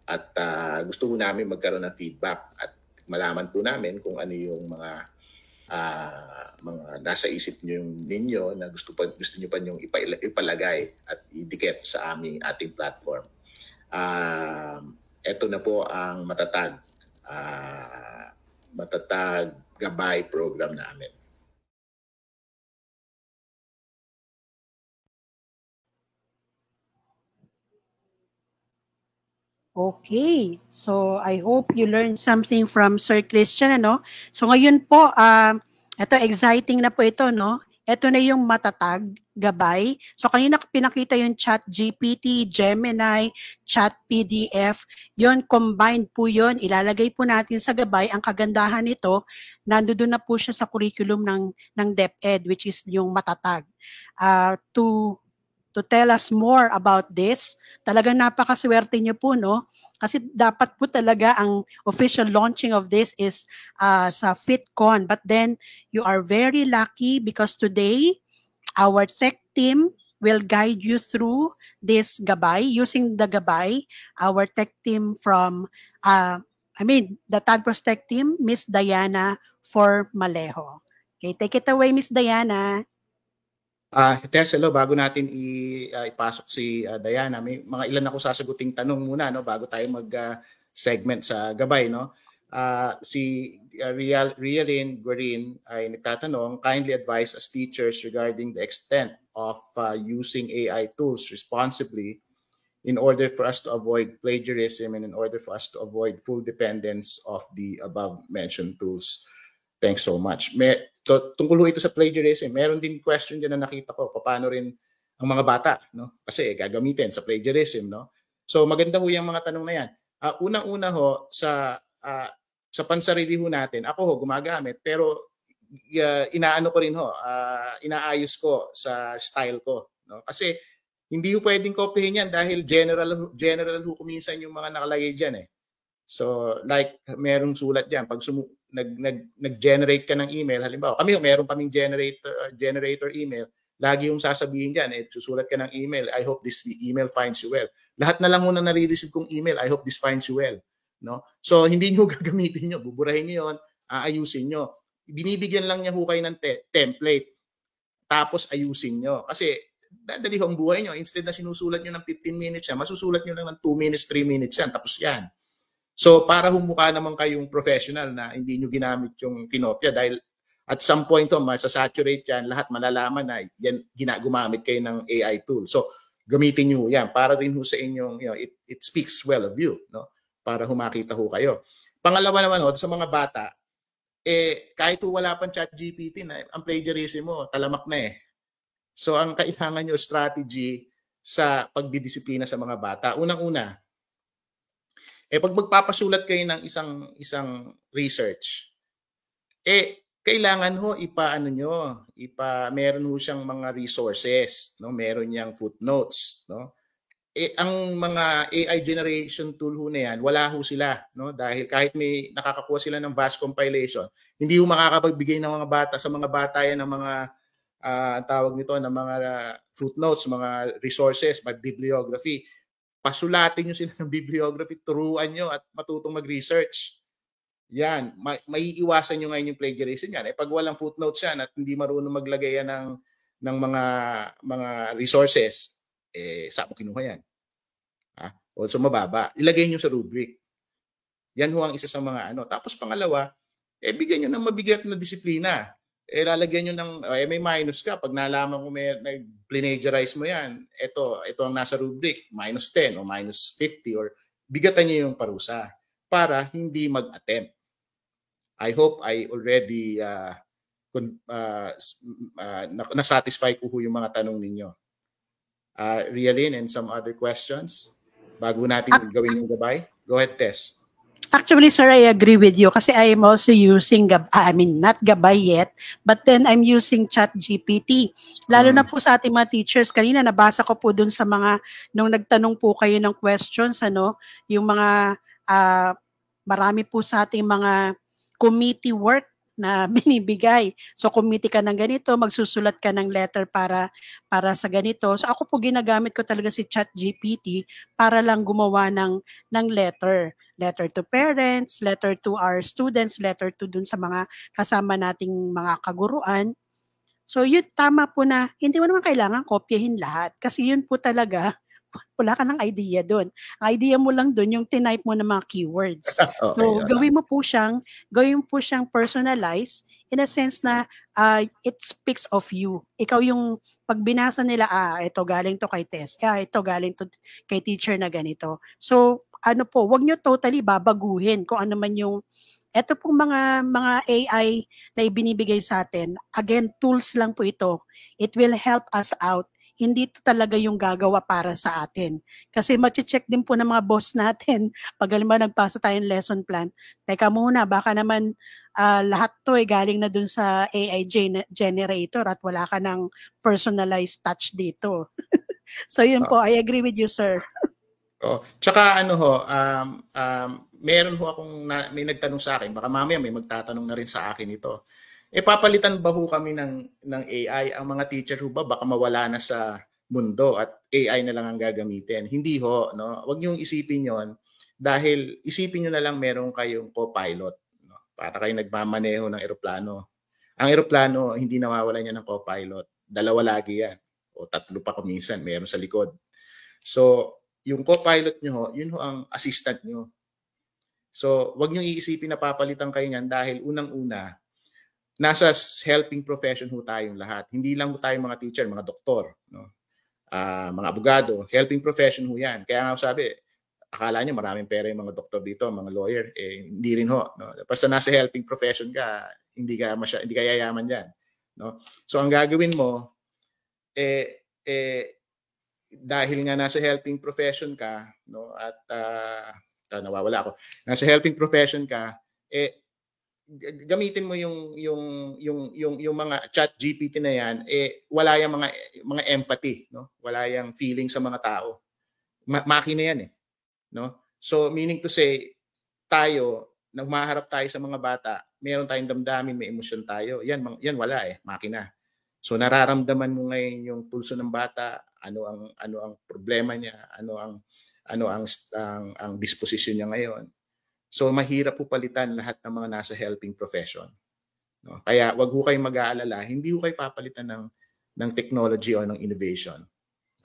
At gusto po namin magkaroon ng feedback at malaman po namin kung ano yung mga nasa isip ninyo na gusto niyo pa yung ipalagay at idikit sa ating platform. Ito na po ang matatag Gabay program namin. Okay. So, I hope you learned something from Sir Christian, ano? So, ngayon po, ito, exciting na po ito, no? Ito na yung matatag, Gabay. So, kanina pinakita yung ChatGPT, Gemini, ChatPDF. Yon combined po yon. Ilalagay po natin sa Gabay. Ang kagandahan nito, nandoon na po siya sa curriculum ng DepEd, which is yung matatag. To tell us more about this, talagang napakaswerte niyo po, no? Kasi dapat po talaga ang official launching of this is sa FitCon. But then, you are very lucky because today, our tech team will guide you through this Gabay. Using the Gabay, our tech team from, the Tagpros tech team, Miss Diana for Malejo. Okay, take it away, Miss Diana. Tess, hello, bago natin ipasok si Diana, may mga ilan ako sasaguting tanong muna, no, bago tayo mag-segment sa Gabay, no. Si Rialyn Guerin ay nagtatanong, kindly advise as teachers regarding the extent of using AI tools responsibly in order for us to avoid plagiarism and in order for us to avoid full dependence of the above-mentioned tools. Thanks so much. Tungkol ito sa plagiarism, meron din question dyan na nakita ko, paano rin ang mga bata, no? Kasi gagamitin sa plagiarism, no? So maganda ho yung mga tanong na yan. Unang-una ho, sa pansarili ho natin, ako ho gumagamit, pero inaano ko rin ho, inaayos ko sa style ko, no? Kasi hindi ho pwedeng kopyahin yan dahil general ho kuminsan yung mga nakalagay dyan eh. So like merong sulat diyan pag nag-generate ka ng email, halimbawa kami meron kaming generator email, Lagi yung sasabihin diyan, susulat ka ng email, I hope this email finds you well. Lahat na lang muna nare-receive kong email, I hope this finds you well, no? So hindi niyo gagamitin niyo, buburahin niyo 'yon, aayusin niyo. Binibigyan lang niya ho kayo ng template. Tapos ayusin niyo. Kasi dadali ang buhay niyo, instead na sinusulat niyo ng 15 minutes yan, masusulat niyo lang ng 2 minutes, 3 minutes yan, tapos yan. So para humukha naman kayong professional na hindi niyo ginamit yung kinopya dahil at some point masasaturate yan, lahat malalaman na yan, gumamit kayo ng AI tool. So, gamitin nyo yan para rin ho sa inyong, it speaks well of you, no? Para humakita ho kayo. Pangalawa naman sa mga bata, kahit wala pang ChatGPT na, ang plagiarism mo, talamak na eh. So, ang kailangan nyo strategy sa pagdidisiplina sa mga bata. Unang-una, pag magpapasulat kayo ng isang research, kailangan ho meron ho siyang mga resources, no? Meron niyang footnotes, no? Ang mga AI generation tool ho na yan, wala ho sila, no? Dahil kahit may nakakakuha sila ng vast compilation, hindi ho makakapagbigay ng mga bata sa mga bata yan ng mga tawag nito ng mga footnotes, mga resources, mga bibliography. Pasulatin niyo sila ng bibliography, turuan niyo at matutong mag-research. Yan, maiiwasan nyo ngayon yung plagiarism yan. Pag walang footnotes yan at hindi marunong maglagay yan ng mga resources, saan mo kinuha yan? Also mababa. Ilagay nyo sa rubric. Yan ho ang isa sa mga Tapos pangalawa, bigyan nyo ng mabigat na disiplina. Lalagyan nyo ng, may minus ka. Pag nalaman mo nag-plagiarize mo yan, ito ang nasa rubric, -10 o -50 or bigatan nyo yung parusa para hindi mag-attempt. I hope I already nasatisfy ko yung mga tanong ninyo. Rialyn, and some other questions bago natin gawin yung gabay? Go ahead, Tess. Actually, sir, I agree with you kasi I am also using, not gabay yet, but then I'm using ChatGPT. Lalo na po sa ating mga teachers. Kanina nabasa ko po dun sa mga, nung nagtanong po kayo ng questions, yung mga, marami po sa ating mga committee work na binibigay. So committee ka ng ganito, magsusulat ka ng letter para sa ganito. So ako po ginagamit ko talaga si ChatGPT para lang gumawa ng letter. Letter to parents, letter to our students, letter to dun sa mga kasama nating mga kaguruan. So yun, tama po na hindi mo naman kailangan kopyahin lahat kasi yun po talaga wala ka ng idea doon. Ang idea mo lang doon yung tinype mo ng mga keywords. Okay, so gawin mo po siyang personalized in a sense na it speaks of you. Ikaw yung pag binasa nila, ito galing to kay Tess, ito galing to kay teacher na ganito. So wag nyo totally babaguhin kung ano man yung ito pong mga AI na ibinibigay sa atin. Again, tools lang po ito. It will help us out. Hindi ito talaga yung gagawa para sa atin. Kasi machi-check din po ng mga boss natin pag halimbawa nagpasa tayong lesson plan. Teka muna, baka naman lahat to galing na dun sa AI generator at wala ka ng personalized touch dito. So yun po, I agree with you, sir. Tsaka meron ho akong may nagtanong sa akin, baka mamaya may magtatanong na rin sa akin ito. Papalitan ba ho kami ng AI? Ang mga teacher ho ba baka mawala na sa mundo at AI na lang ang gagamitin? Hindi ho, no? Huwag niyong isipin 'yon dahil isipin niyo na lang meron kayong co-pilot, no? Para kayo nagmamaneho ng eroplano. Ang eroplano hindi nawawalan niya ng co-pilot. Dalawa lagi 'yan o tatlo pa kuminsan, meron sa likod. So, yung co-pilot niyo ho, yun ho ang assistant niyo. So, huwag niyong iisipin na papalitan kayo niyan dahil unang-una nasa helping profession ho tayong lahat. Hindi lang ho tayong mga teacher, mga doktor, no? Mga abogado, helping profession ho yan. Kaya nga sabi, akala nyo maraming pera yung mga doktor dito, mga lawyer, hindi rin ho. No? Basta nasa helping profession ka, hindi ka yayaman dyan. No? So ang gagawin mo, dahil nga nasa helping profession ka, no? At nawawala ako. Nasa helping profession ka, gamitin mo yung mga chat GPT na yan, wala yung mga empathy, no? Wala yung feeling sa mga tao. Makina yan no? So meaning to say, tayo nang maharap tayo sa mga bata, meron tayong damdamin, may emosyon tayo. Yan wala makina. So nararamdaman mo ngayon yung pulso ng bata, ano ang problema niya, ang disposition niya ngayon. So mahirap po palitan lahat ng mga nasa helping profession. No? Kaya wag ho kayong mag-aalala, hindi ho kayo papalitan ng technology or ng innovation.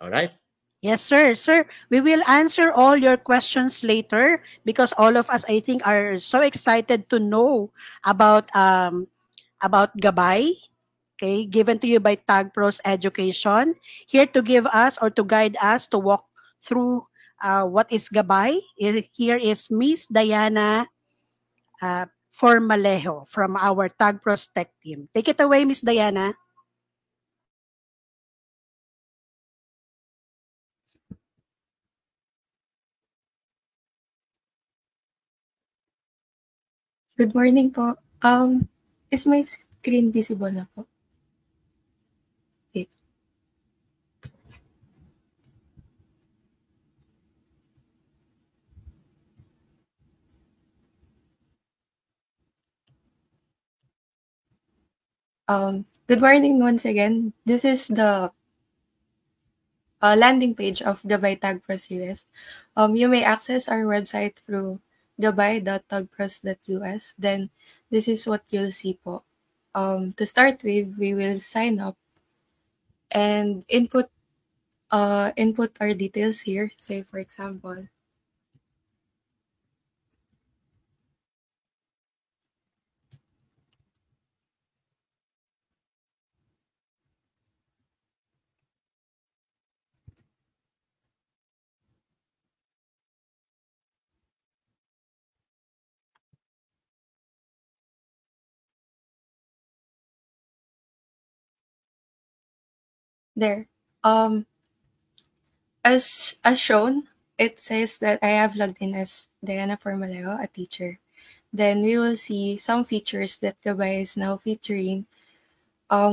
All right? Yes, sir. Sir, we will answer all your questions later because all of us, I think, are so excited to know about Gabay, okay, given to you by Tagpros Education, here to give us or to guide us to walk through what is Gabay. Here is Miss Diana Formalejo from our Tagpros Tech team. Take it away, Miss Diana. Good morning po. Is my screen visible na po? Okay. Good morning once again. This is the landing page of Gabay Tagpros US. You may access our website through gabay.tagpros.us. Then this is what you'll see po. To start with, we will sign up and input our details here. Say for example, there. As shown, it says that I have logged in as Diana Formalejo, a teacher. Then we will see some features that Gabay is now featuring,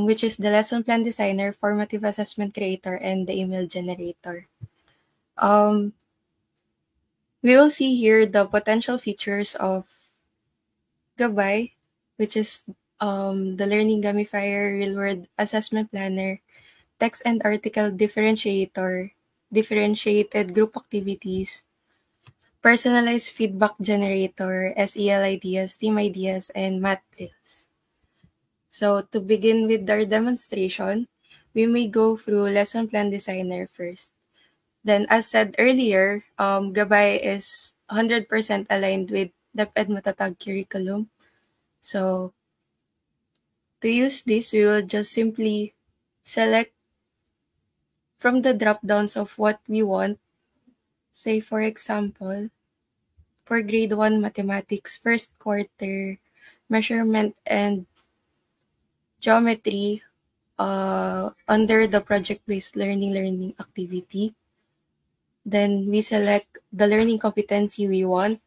which is the lesson plan designer, formative assessment creator, and the email generator. We will see here the potential features of Gabay, which is the learning gamifier, real world assessment planner, text and article differentiator, differentiated group activities, personalized feedback generator, SEL ideas, team ideas, and math drills. So to begin with our demonstration, we may go through lesson plan designer first. Then as said earlier, Gabay is 100% aligned with DepEd Matatag curriculum. So to use this, we will just simply select from the drop downs of what we want. Say for example, for grade 1 mathematics, first quarter, measurement and geometry under the project-based learning activity. Then we select the learning competency we want.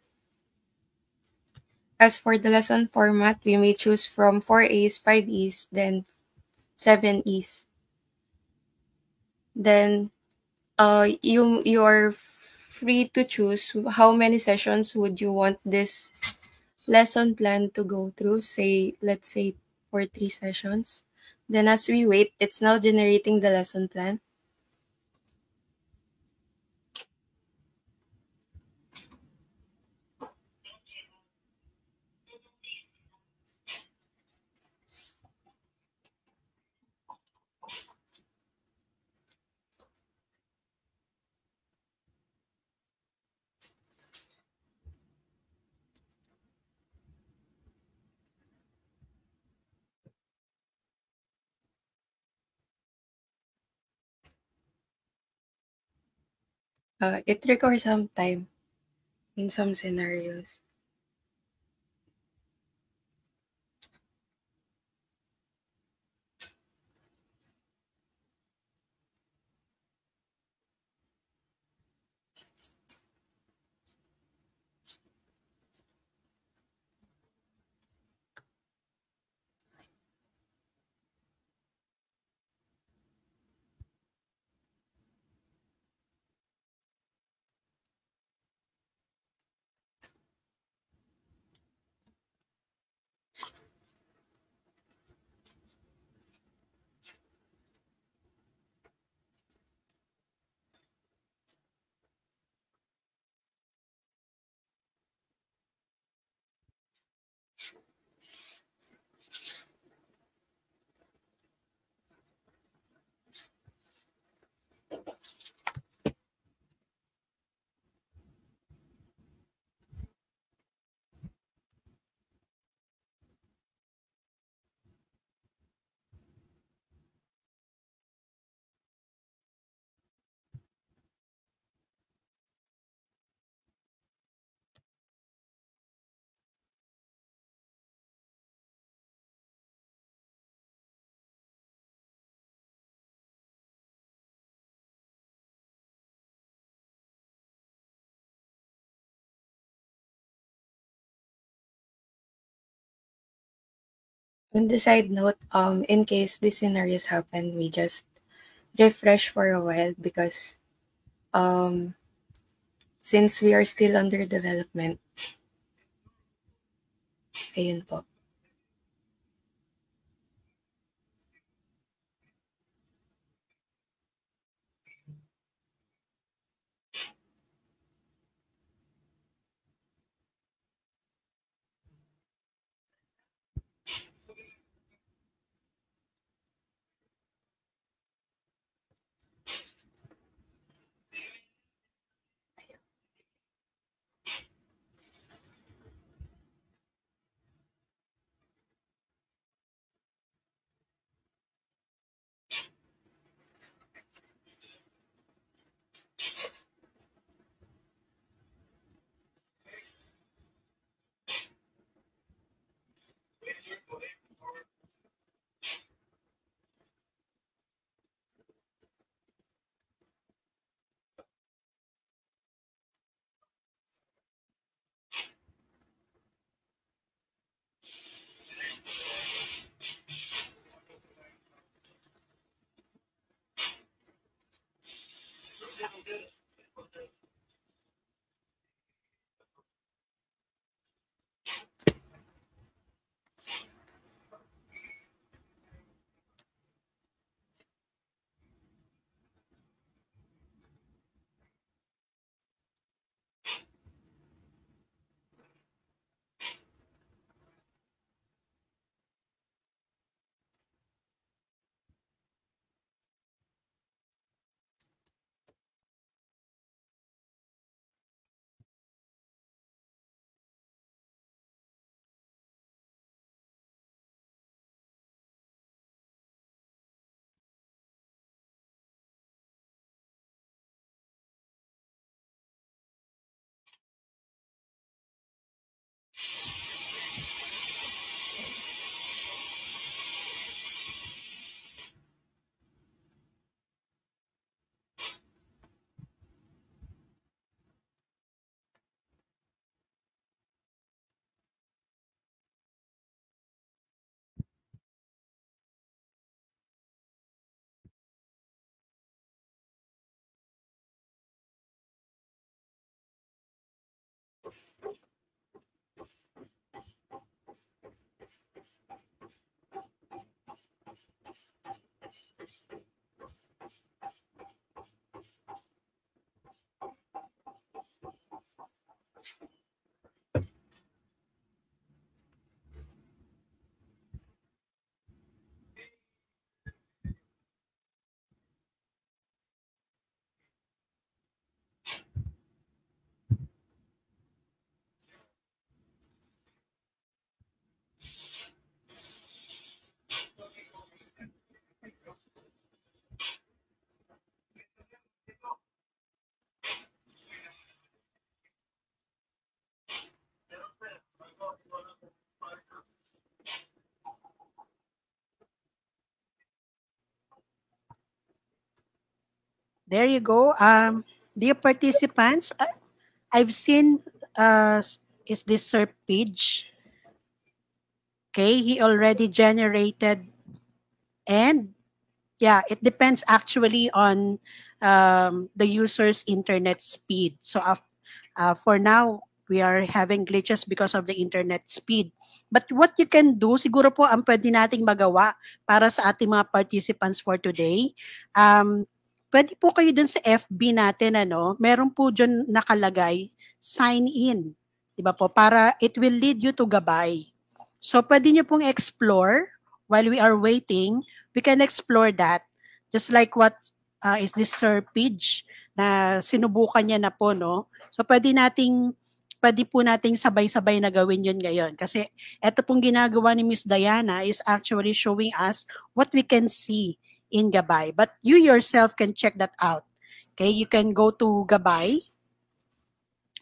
As for the lesson format, we may choose from 4 A's, 5 E's, then 7 E's. Then you are free to choose how many sessions would you want this lesson plan to go through. Say, let's say for 3 sessions. Then as we wait, it's now generating the lesson plan. It requires some time in some scenarios. On the side note, in case these scenarios happen, we just refresh for a while because since we are still under development, ayun po. There you go. Dear participants, I've seen, is this Sir Pidge? Okay, he already generated, and yeah, it depends actually on the user's internet speed. So for now, we are having glitches because of the internet speed. But what you can do, siguro po ang pwede nating magawa para sa ating mga participants for today, pwede po kayo dun sa FB natin, meron po dyan nakalagay, sign in. Diba po? Para it will lead you to Gabay. So pwede nyo pong explore while we are waiting. We can explore that. Just like what is this Sir Pidge na sinubukan niya na po, no? So pwede po nating sabay-sabay na gawin yun ngayon. Kasi eto pong ginagawa ni Miss Diana is actually showing us what we can see in Gabay. But you yourself can check that out. Okay, you can go to Gabay,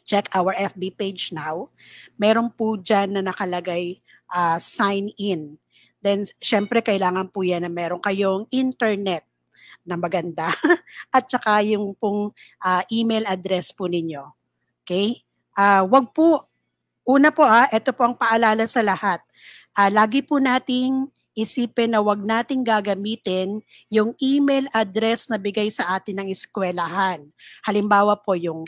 check our FB page now. Meron po dyan na nakalagay sign in. Then, syempre, kailangan po yan na meron kayong internet na maganda at saka yung pong email address po ninyo. Okay? Wag po, una po ito po ang paalala sa lahat. lagi po nating isipin na wag nating gagamitin yung email address na bigay sa atin ng eskwelahan. Halimbawa po yung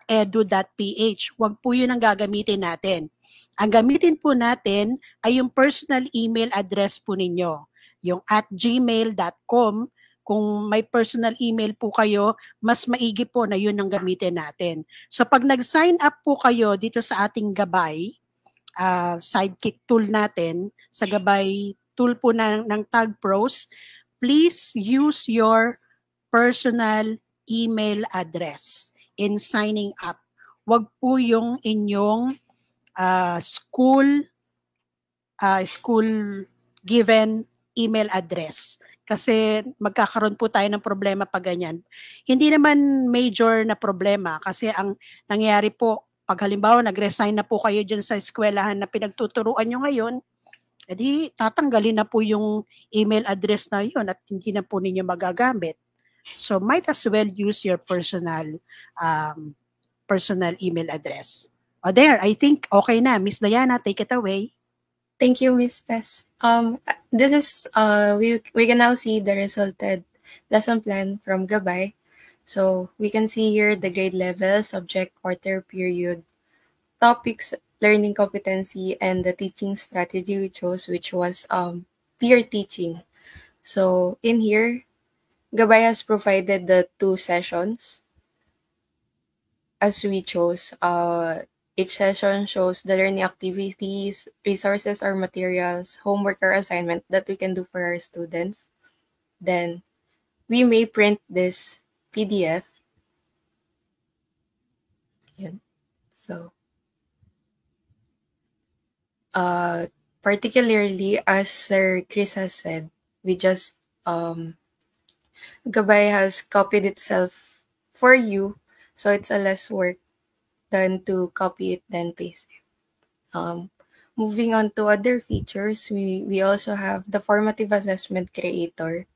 .edu.ph, wag po yun ang gagamitin natin. Ang gamitin po natin ay yung personal email address po ninyo, yung @gmail.com. Kung may personal email po kayo, mas maigi po na yun ang gamitin natin. So pag nag-sign up po kayo dito sa ating Gabay, sidekick tool natin, sa Gabay tool po ng TagPros, please use your personal email address in signing up. Wag po yung inyong school given email address. Kasi magkakaroon po tayo ng problema pag ganyan. Hindi naman major na problema kasi ang nangyari po, pag halimbawa nag-resign na po kayo dyan sa eskwelahan na pinagtuturuan nyo ngayon, edi tatanggalin na po yung email address na yun at hindi na po ninyo magagamit. So might as well use your personal email address. There, I think okay na. Miss Diana, take it away. Thank you, Miss Tess. This is we can now see the resulted lesson plan from Gabay. So we can see here the grade level, subject, quarter, period, topics, learning competency, and the teaching strategy we chose, which was peer teaching. So in here, Gabay has provided the 2 sessions as we chose. Each session shows the learning activities, resources or materials, homework or assignment that we can do for our students. Then we may print this PDF. Yun. So, particularly as Sir Chris has said, we just, Gabay has copied itself for you, so it's a less work than to copy it then paste it. Moving on to other features, we also have the formative assessment creator.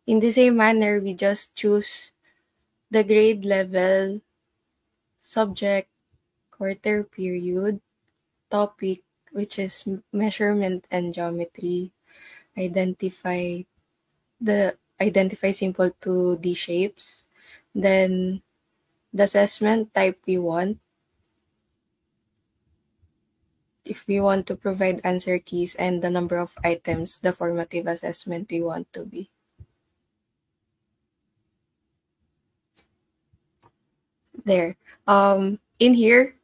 In the same manner, we just choose the grade level, subject, quarter, period, topic, which is measurement and geometry, identify simple 2D shapes, then the assessment type we want. If we want to provide answer keys and the number of items, the formative assessment we want to be. There. In here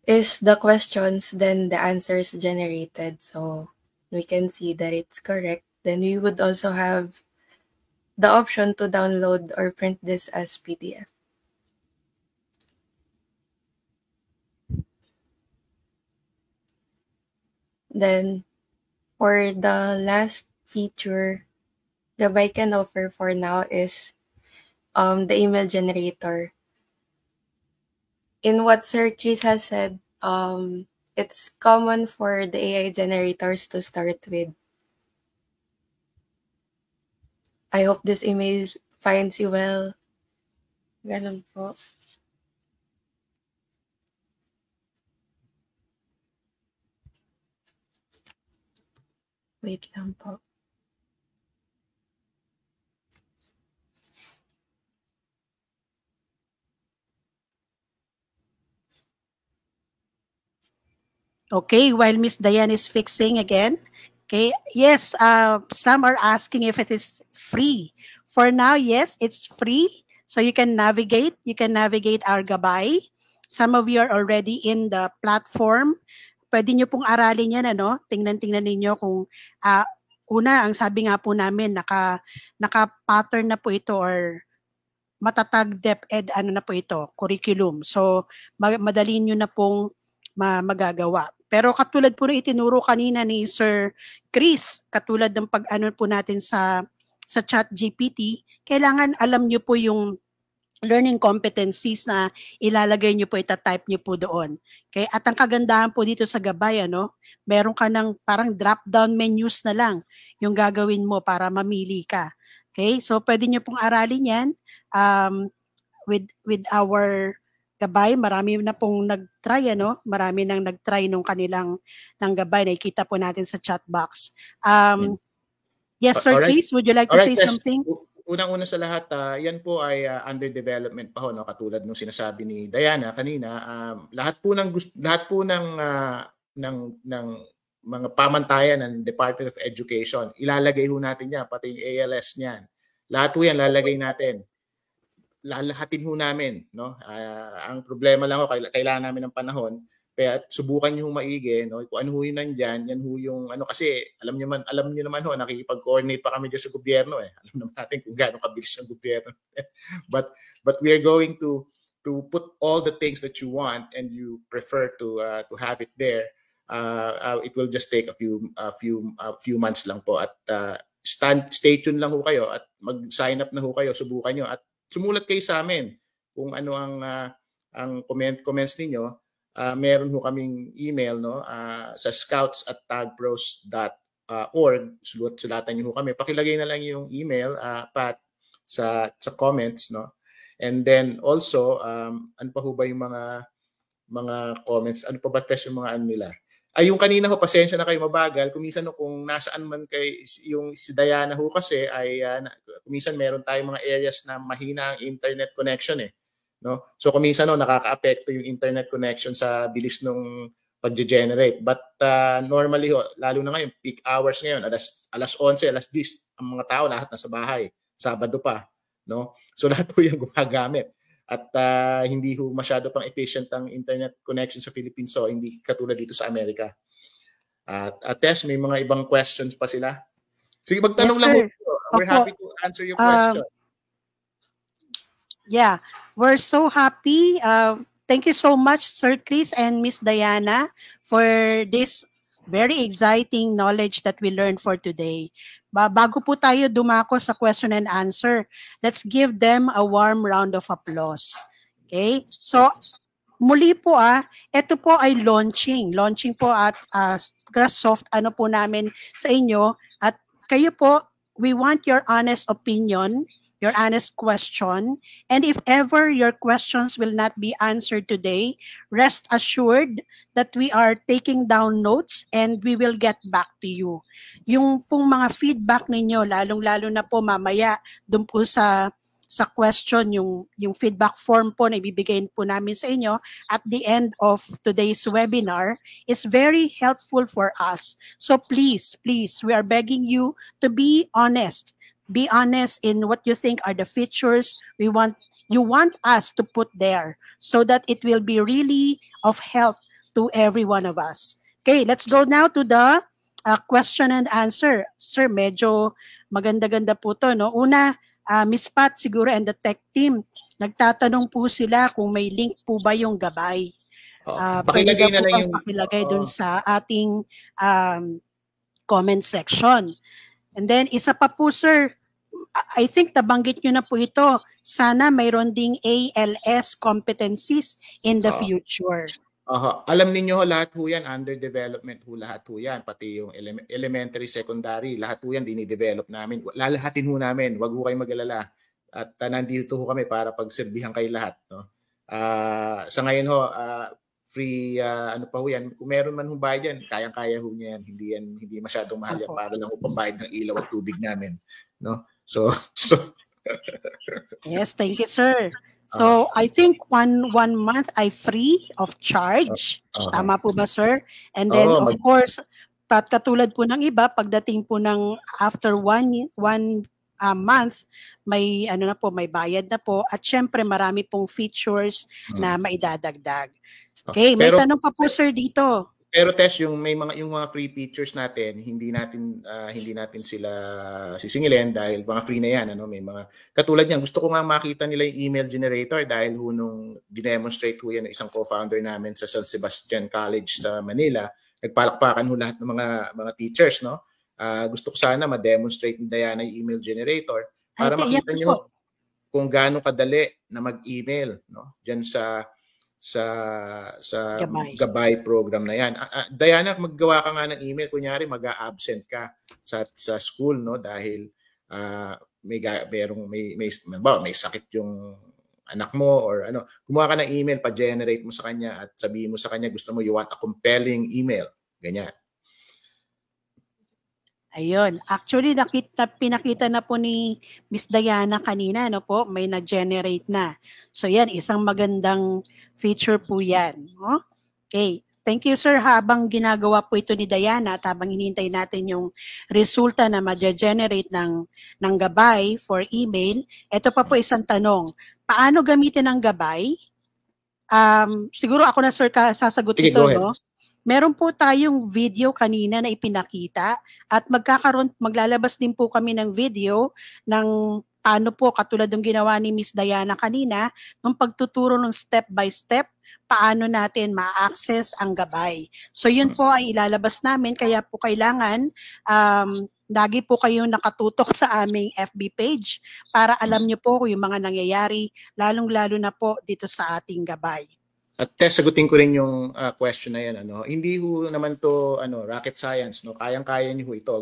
is the questions, then the answers generated. So we can see that it's correct. Then we would also have the option to download or print this as PDF. Then for the last feature Gabay can offer for now is the email generator. In what Sir Chris has said, it's common for the AI generators to start with. I hope this email finds you well. Ganun po. Wait lang po. Okay, while Miss Diane is fixing again. Okay, yes, some are asking if it is free. For now, yes, it's free. So you can navigate our Gabay. Some of you are already in the platform. Pwede nyo pong aralin yan, ano? Tingnan ninyo kung una, ang sabi nga po namin, naka-pattern na po ito or matatag DepEd na po ito, curriculum. So madali nyo na pong magagawa. Pero katulad po na itinuro kanina ni Sir Chris, katulad ng pag-ano po natin sa ChatGPT, kailangan alam nyo po yung learning competencies na ilalagay nyo po, itatype nyo po doon. Okay? At ang kagandahan po dito sa Gabay, meron ka ng parang drop-down menus na lang yung gagawin mo para mamili ka. Okay? So pwede nyo pong aralin yan with our gabay. Marami na pong nag-try, ano? Marami nang nag-try nung kanilang ng gabay. Nakikita po natin sa chat box. Yes, Sir Alright. Chris, would you like to say Yes. something? Unang-una sa lahat, yan po ay under development pa ho, no? Katulad nung sinasabi ni Diana kanina, lahat po ng mga pamantayan ng Department of Education, ilalagay ho natin yan, pati yung ALS niyan. Lahat po yan lalagay natin. Lalahatin ho namin, no? Ang problema lang ho, kailangan namin ng panahon. Kaya subukan niyo maigi, no? Kung ano ho yun nandyan, yan ho yung ano, kasi alam niyo naman ho, nakikipag-coordinate pa kami dyan sa gobyerno eh. Alam naman natin kung gaano kabilis ang gobyerno. but we are going to put all the things that you want and you prefer to have it there. It will just take a few months lang po, at stay tuned lang ho kayo at mag-sign up na ho kayo, subukan niyo at sumulat kayo sa amin kung ano ang comments ninyo. Meron ho kaming email, no, sa scouts@tagpros.org. Sulatan niyo ho kami. Pakilagay na lang yung email, Pat, sa comments, no. And then also ano pa ho ba yung mga comments? Ano pa ba test yung mga ano nila? Ay, yung kanina ho, pasensya na kayo, mabagal. Kuminsan no, kung nasaan man kay yung si Diana ho kasi ay kuminsan meron tayong mga areas na mahina ang internet connection eh. No? So kuminsan no, nakaka-apekto yung internet connection sa bilis nung pag-generate. But normally ho, lalo na ngayon, peak hours ngayon, alas 11, alas 10, ang mga tao lahat nasa bahay. Sabado pa, no? So lahat po yung gumagamit. At hindi ho masyado pang efficient ang internet connection sa Philippines, so hindi katulad dito sa Amerika. At Tess, may mga ibang questions pa sila? Sige, magtanong lang po. We're happy to answer your question. Yeah, we're so happy. Thank you so much, Sir Chris and Miss Diana, for this very exciting knowledge that we learned for today. Bago po tayo dumako sa question and answer, let's give them a warm round of applause. Okay? So, muli po ito po ay launching. Launching po at Grassoft, ano po namin sa inyo. At kayo po, we want your honest opinion, your honest question. And if ever your questions will not be answered today, rest assured that we are taking down notes and we will get back to you. Yung pong mga feedback ninyo, lalong-lalo na po mamaya dun po sa question, yung feedback form po na ibibigay po namin sa inyo at the end of today's webinar is very helpful for us. So please, we are begging you to be honest. Be honest in what you think are the features you want us to put there so that it will be really of help to every one of us. Okay, let's go now to the question and answer. Sir, medyo maganda-ganda po to, no? Una, Miss Pat siguro and the tech team, nagtatanong po sila kung may link po ba yung gabay. Pakilagay na lang yung pakilagay dun sa ating comment section. And then, isa pa po, sir, I think nabanggit nyo na po ito. Sana mayroon ding ALS competencies in the future. Alam niyo lahat ho yan, under development ho lahat ho yan. Pati yung elementary, secondary, lahat ho yan dinidevelop namin. Lalahatin ho namin, wag ho kayo mag-alala. At nandito ho kami para pagserbihan kayo lahat. No? Sa ngayon ho, free ano pa ho yan. Kung meron man ho bayad yan, kayang-kaya ho niya yan. Hindi masyadong mahal yan para lang ho pambayad ng ilaw at tubig namin. No? So yes, thank you, sir. So I think one month ay free of charge. Tama po ba, sir? And then of course, katulad po ng iba, pagdating po ng after one month, may ano na po, may bayad na po at syempre marami pong features na maidadagdag. Okay, may tanong pa po, sir, dito. Pero Tess, yung mga free features natin, hindi natin sila sisingilin dahil mga free na yan, ano, may mga katulad niyan. Gusto ko nga makita nila yung email generator dahil nung dinemonstrate ho yan ng isang co-founder namin sa San Sebastian College sa Manila. Nagpalakpakan ho lahat ng mga teachers, no? Gusto ko sana ma-demonstrate ni Diana yung email generator para makita niyo kung gaano kadali na mag-email, no? Diyan sa Gabay program na yan. Diana, maggawa ka nga ng email, kunyari mag-a-absent ka sa school, no, dahil may sakit yung anak mo or ano, gumawa ka ng email, pa-generate mo sa kanya at sabihin mo sa kanya gusto mo, you want a compelling email. Ganyan. Ayun. Actually, pinakita na po ni Miss Diana kanina, no po, may nag-generate na. So yan, isang magandang feature po yan. No? Okay. Thank you, sir. Habang ginagawa po ito ni Diana at habang hinihintay natin yung resulta na ma-generate ng gabay for email, ito pa po isang tanong. Paano gamitin ang gabay? Siguro ako na, sir, sasagot Sige, ito, go ahead. no? Meron po tayong video kanina na ipinakita at maglalabas din po kami ng video ng paano po katulad ng ginawa ni Miss Diana kanina ng pagtuturo ng step by step paano natin ma-access ang gabay. So yun po ay ilalabas namin kaya po kailangan lagi po kayong nakatutok sa aming FB page para alam niyo po kung yung mga nangyayari lalong-lalo na po dito sa ating gabay. At Tess, sagutin ko rin yung question na yan. Hindi ho naman to rocket science. No? Kayang-kaya niyo ho ito.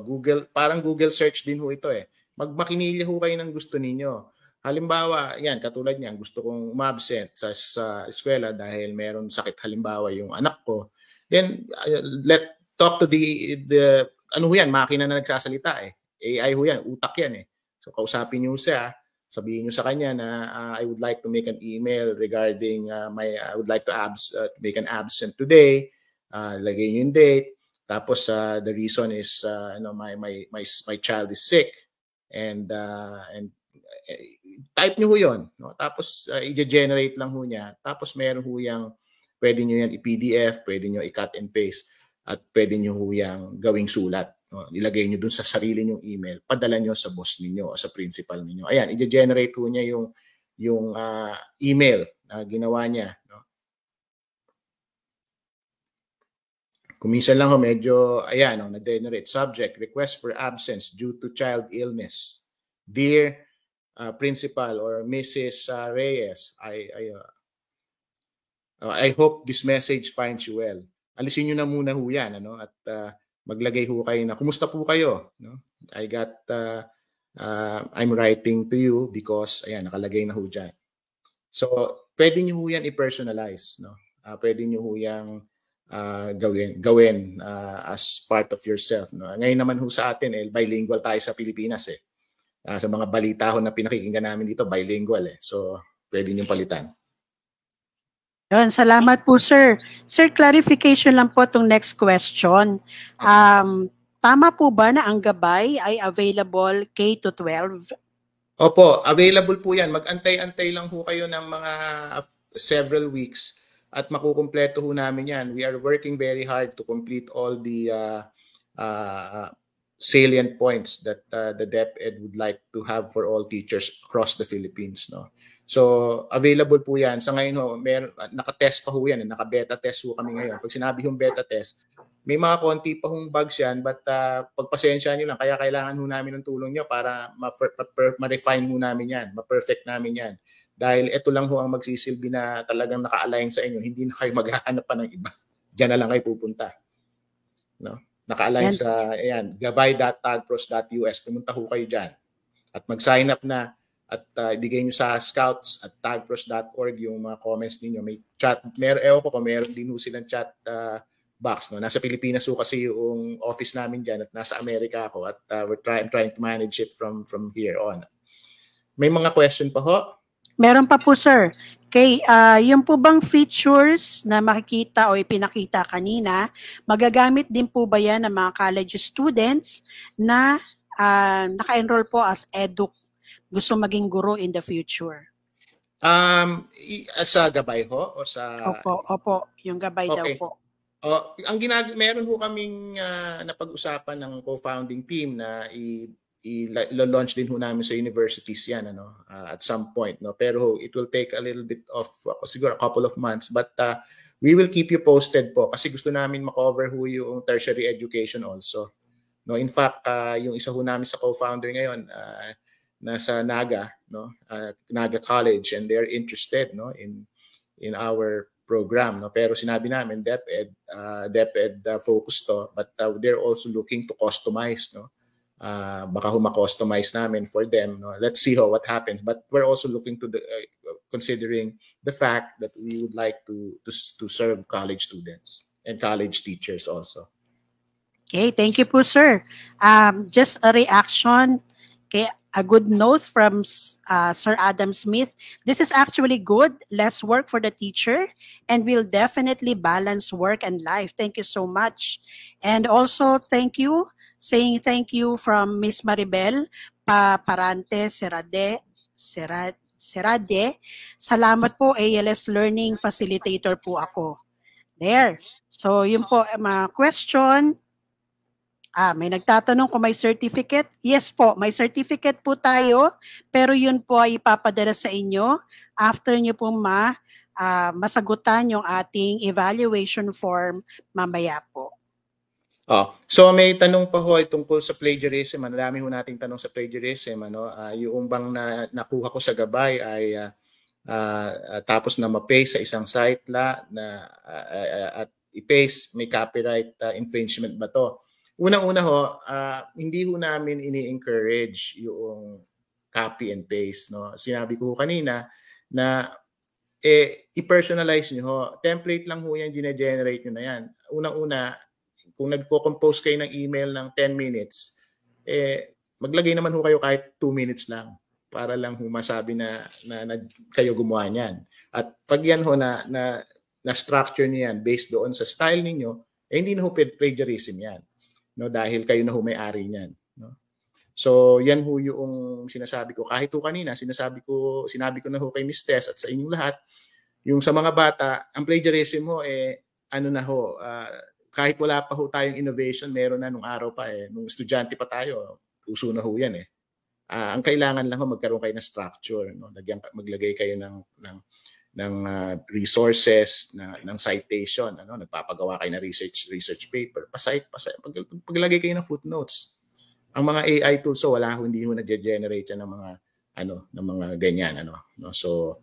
Parang Google search din ho ito eh. Magmakinilya ho kayo ng gusto ninyo. Halimbawa, yan, katulad niyan, gusto kong umabsent sa eskwela dahil meron sakit halimbawa yung anak ko. Then, talk to the ano ho yan, makina na nagsasalita eh. AI ho yan, utak yan eh. So, kausapin niyo siya. Sabihin nyo sa kanya na I would like to make an email regarding I would like to make an absent today. Lagay nyo yung date. Tapos the reason is my child is sick and type nyo ho yun. No? Tapos i-generate lang ho niya. Tapos meron ho yung pwede nyo yan i-PDF, pwede nyo i-cut and paste at pwede nyo ho yung gawing sulat. No, ilagay nyo dun sa sarili nyong email, padala nyo sa boss ninyo o sa principal ninyo. Ayan, i-generate ho niya yung email na ginawa niya. No? Kung minsan lang ho, medyo, ayan, na-generate. Subject, request for absence due to child illness. Dear Principal or Mrs. Reyes, I hope this message finds you well. Alisin nyo na muna ho yan, at maglagay ho kayo na, kumusta po kayo? No? I'm writing to you because, ayan, nakalagay na ho dyan. So, pwede nyo ho yan i-personalize. No? Pwede nyo ho yan gawin as part of yourself. No? Ngayon naman ho sa atin, bilingual tayo sa Pilipinas. Sa mga balita ho na pinakikinggan namin dito, bilingual. So, pwede nyo palitan. Yun, salamat po, sir. Sir, clarification lang po itong next question. Tama po ba na ang gabay ay available K-12? Opo, available po yan. Mag-antay-antay lang ho kayo ng mga several weeks at makukumpleto ho namin yan. We are working very hard to complete all the salient points that the DepEd would like to have for all teachers across the Philippines. No? So, available po yan. Sa ngayon ho, naka-test pa ho yan. Naka-beta test ho kami ngayon. Pag sinabi yung beta test, may mga konti pa hong bugs yan, but pagpasensya nyo lang. Kaya kailangan ho namin ng tulong nyo para ma-refine ho namin yan, ma-perfect namin yan. Dahil ito lang ho ang magsisilbi na talagang naka-align sa inyo. Hindi na kayo maghahanap pa ng iba. Diyan na lang kayo pupunta. No? Naka-align sa gabay.tagpros.us. Pumunta ho kayo dyan. At mag-sign up na at ibigay nyo sa scouts at tagpros.org yung mga comments ninyo. May chat, meron din ho silang chat box. No? Nasa Pilipinas ho kasi yung office namin dyan at nasa Amerika ako at we're trying to manage it from here on. May mga question pa ho? Meron pa po, sir. Okay, yung po bang features na makikita o ipinakita kanina, magagamit din po ba yan ng mga college students na naka-enroll po as EDUC, gusto maging guro in the future? Sa gabay ho? O sa... Opo. Yung gabay daw po. Meron ho kaming napag-usapan ng co-founding team na i-launch din ho namin sa universities yan at some point. No? Pero it will take a little bit of, siguro a couple of months. But we will keep you posted po kasi gusto namin makover ho yung tertiary education also. No? In fact, yung isa ho namin sa co-founder ngayon, nasa Naga, Naga College, and they're interested in our program. No? Pero sinabi namin, DepEd focused to, but they're also looking to customize baka ma-customize namin for them. No? Let's see what happens. But we're also looking to considering the fact that we would like to serve college students and college teachers also. Okay, thank you po, sir. Just a reaction, okay, a good note from Sir Adam Smith. This is actually good, less work for the teacher, and will definitely balance work and life. Thank you so much. And also, saying thank you from Miss Maribel Parante Serade. Salamat po, ALS Learning Facilitator po ako. There. So, yun po, question. May nagtatanong kung may certificate. Yes po, may certificate po tayo, pero yun po ay ipapadala sa inyo after nyo po masagutan yung ating evaluation form mamaya po. So may tanong pa ho tungkol sa plagiarism. Marami ho nating tanong sa plagiarism. Yung bang nakuha ko sa gabay ay tapos na ma-paste sa isang site at i-paste, may copyright infringement ba to? Unang-una ho, hindi ho namin ini-encourage yung copy and paste. No? Sinabi ko kanina na i-personalize nyo ho. Template lang ho yan, gine-generate nyo na yan. Unang-una, kung nagko-compose kayo ng email ng 10 minutes, maglagay naman ho kayo kahit 2 minutes lang para lang ho masabi na kayo gumawa niyan. At pag yan ho na structure niyo yan based doon sa style ninyo, hindi na ho plagiarism yan. No, dahil kayo na ho may-ari niyan, no? So yan ho yung sinasabi ko kahit ho kanina, sinabi ko na ho kay Ms. Tess at sa inyong lahat, yung sa mga bata, ang plagiarism ho kahit wala pa ho tayong innovation, meron na nung araw pa nung estudyante pa tayo, uso na ho yan ang kailangan lang ho magkaroon kayo ng structure, no? Maglagay kayo ng resources, ng citation, nagpapagawa kayo ng research paper, pa-cite. Paglagay kayo ng footnotes. Ang mga AI tools hindi ho nag-generate yan ng mga ganyan, no? So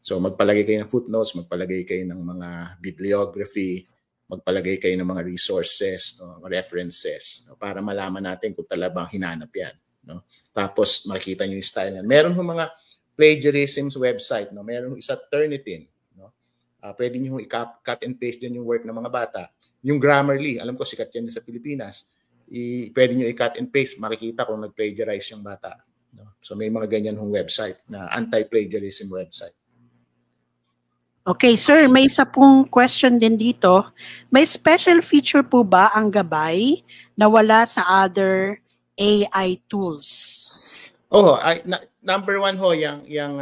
magpalagay kayo ng footnotes, magpalagay kayo ng mga bibliography, magpalagay kayo ng mga resources, no, references, no, para malaman natin kung talagang hinanap yan, no? Tapos makikita niyo yung style yan. Meron ho mga plagiarism's website, no? Meron isa Turnitin, no? Pwede niyo i-cut and paste din yung work ng mga bata. Yung Grammarly, alam ko sikat yan sa Pilipinas. Pwede niyo i-cut and paste, makikita kung nag-plagiarize yung bata, no? So may mga ganyan hong website na anti-plagiarism website. Okay, sir, may isa pong question din dito. May special feature po ba ang gabay na wala sa other AI tools? Number one ho, yung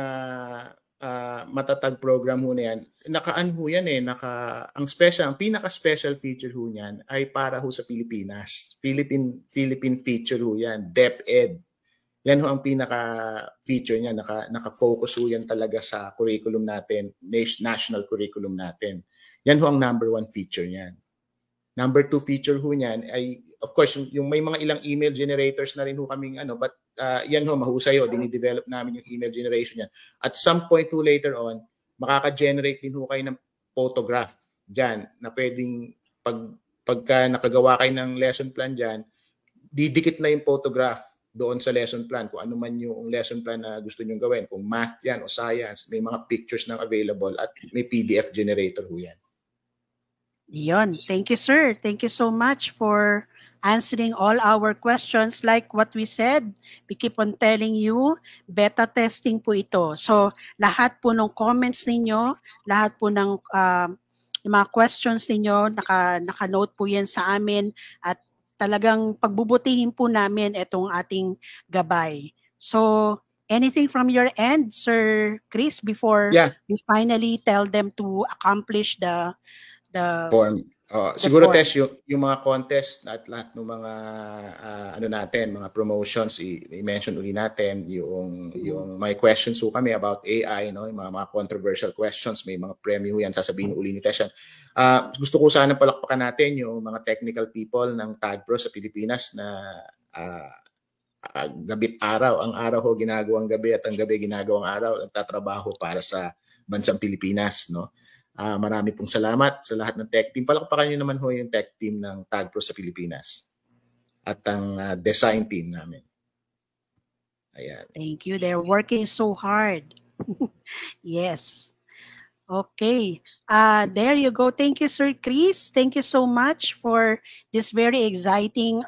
matatag program ho na yan, nakaan ho yan ang pinaka-special feature ho niyan ay para ho sa Pilipinas. Philippine feature ho yan, DepEd. Yan ho ang pinaka-feature niya, naka-focus ho yan talaga sa curriculum natin, national curriculum natin. Yan ho ang number one feature niyan. Number two feature ho niyan ay, of course, yung may mga ilang email generators na rin ho kaming but yan ho, mahusay ho, dinidevelop namin yung email generation yan. At some point ho later on, makaka-generate din ho kayo ng photograph dyan na pwedeng pagka nakagawa kayo ng lesson plan dyan, didikit na yung photograph doon sa lesson plan, kung ano man yung lesson plan na gusto nyo gawin, kung math yan o science, may mga pictures nang available at may PDF generator ho yan. Yon. Thank you, sir. Thank you so much for answering all our questions. Like what we said, we keep on telling you, beta testing po ito. So, lahat po ng comments ninyo, lahat po ng yung mga questions ninyo, naka-note po yan sa amin at talagang pagbubutihin po namin itong ating gabay. So, anything from your end, Sir Chris, before we finally tell them to accomplish the form? Siguro test yung mga contest at lahat ng mga mga promotions, i-mention uli natin yung may questions ho kami about AI, no, yung mga controversial questions, may mga premyo yan, sasabihin uli ni Teshan. Gusto ko sana palakpakan natin yung mga technical people ng TAGPRO sa Pilipinas na gabit araw, ang araw ho ginagawang gabi at ang gabi ginagawang araw, nagtatrabaho para sa bansang Pilipinas, no. Marami pong salamat sa lahat ng tech team. Palakpakan nyo naman ho yung tech team ng TAGPRO sa Pilipinas. at ang design team namin. Ayan. Thank you. They're working so hard. Yes. Okay. There you go. Thank you, Sir Chris. Thank you so much for this very exciting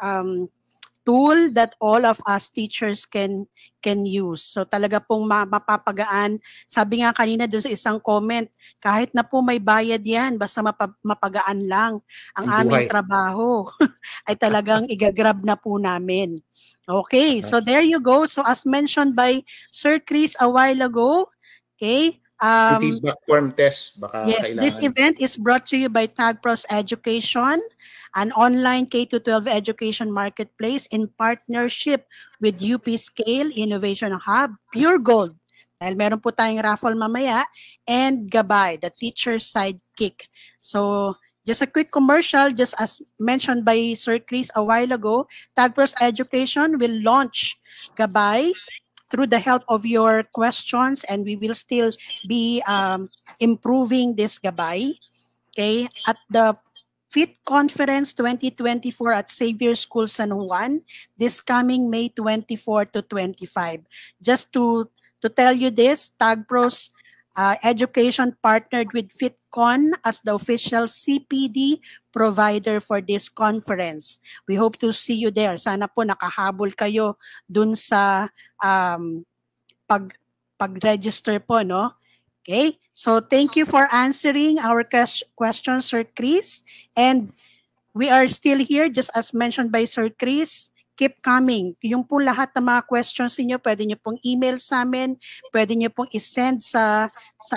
tool that all of us teachers can use. So talaga pong mapapagaan. Sabi nga kanina doon sa isang comment, kahit na po may bayad yan, basta mapagaan lang ang aming trabaho, ay talagang igagrab na po namin. Okay, so there you go. So as mentioned by Sir Chris a while ago, okay, feedback form test, baka yes, kailangan. this event is brought to you by TAGPROS Education, an online K-12 education marketplace in partnership with UP Scale Innovation Hub, Pure Gold. Dahil meron po tayong raffle mamaya, and Gabay, the teacher's sidekick. So, just a quick commercial, just as mentioned by Sir Chris a while ago, TAGPROS Education will launch Gabay through the help of your questions, and we will still be improving this Gabay. Okay, at the FIT Conference 2024 at Xavier School San Juan, this coming May 24 to 25. Just to tell you this, TAGPROS Education partnered with FitCon as the official CPD provider for this conference. We hope to see you there. Sana po nakahabol kayo dun sa pag-register po, no? Okay, so thank you for answering our questions, Sir Chris. And we are still here, just as mentioned by Sir Chris. Keep coming. Yung po lahat ng mga questions niyo, pwede niyo pong email sa amin, pwede niyo pong isend sa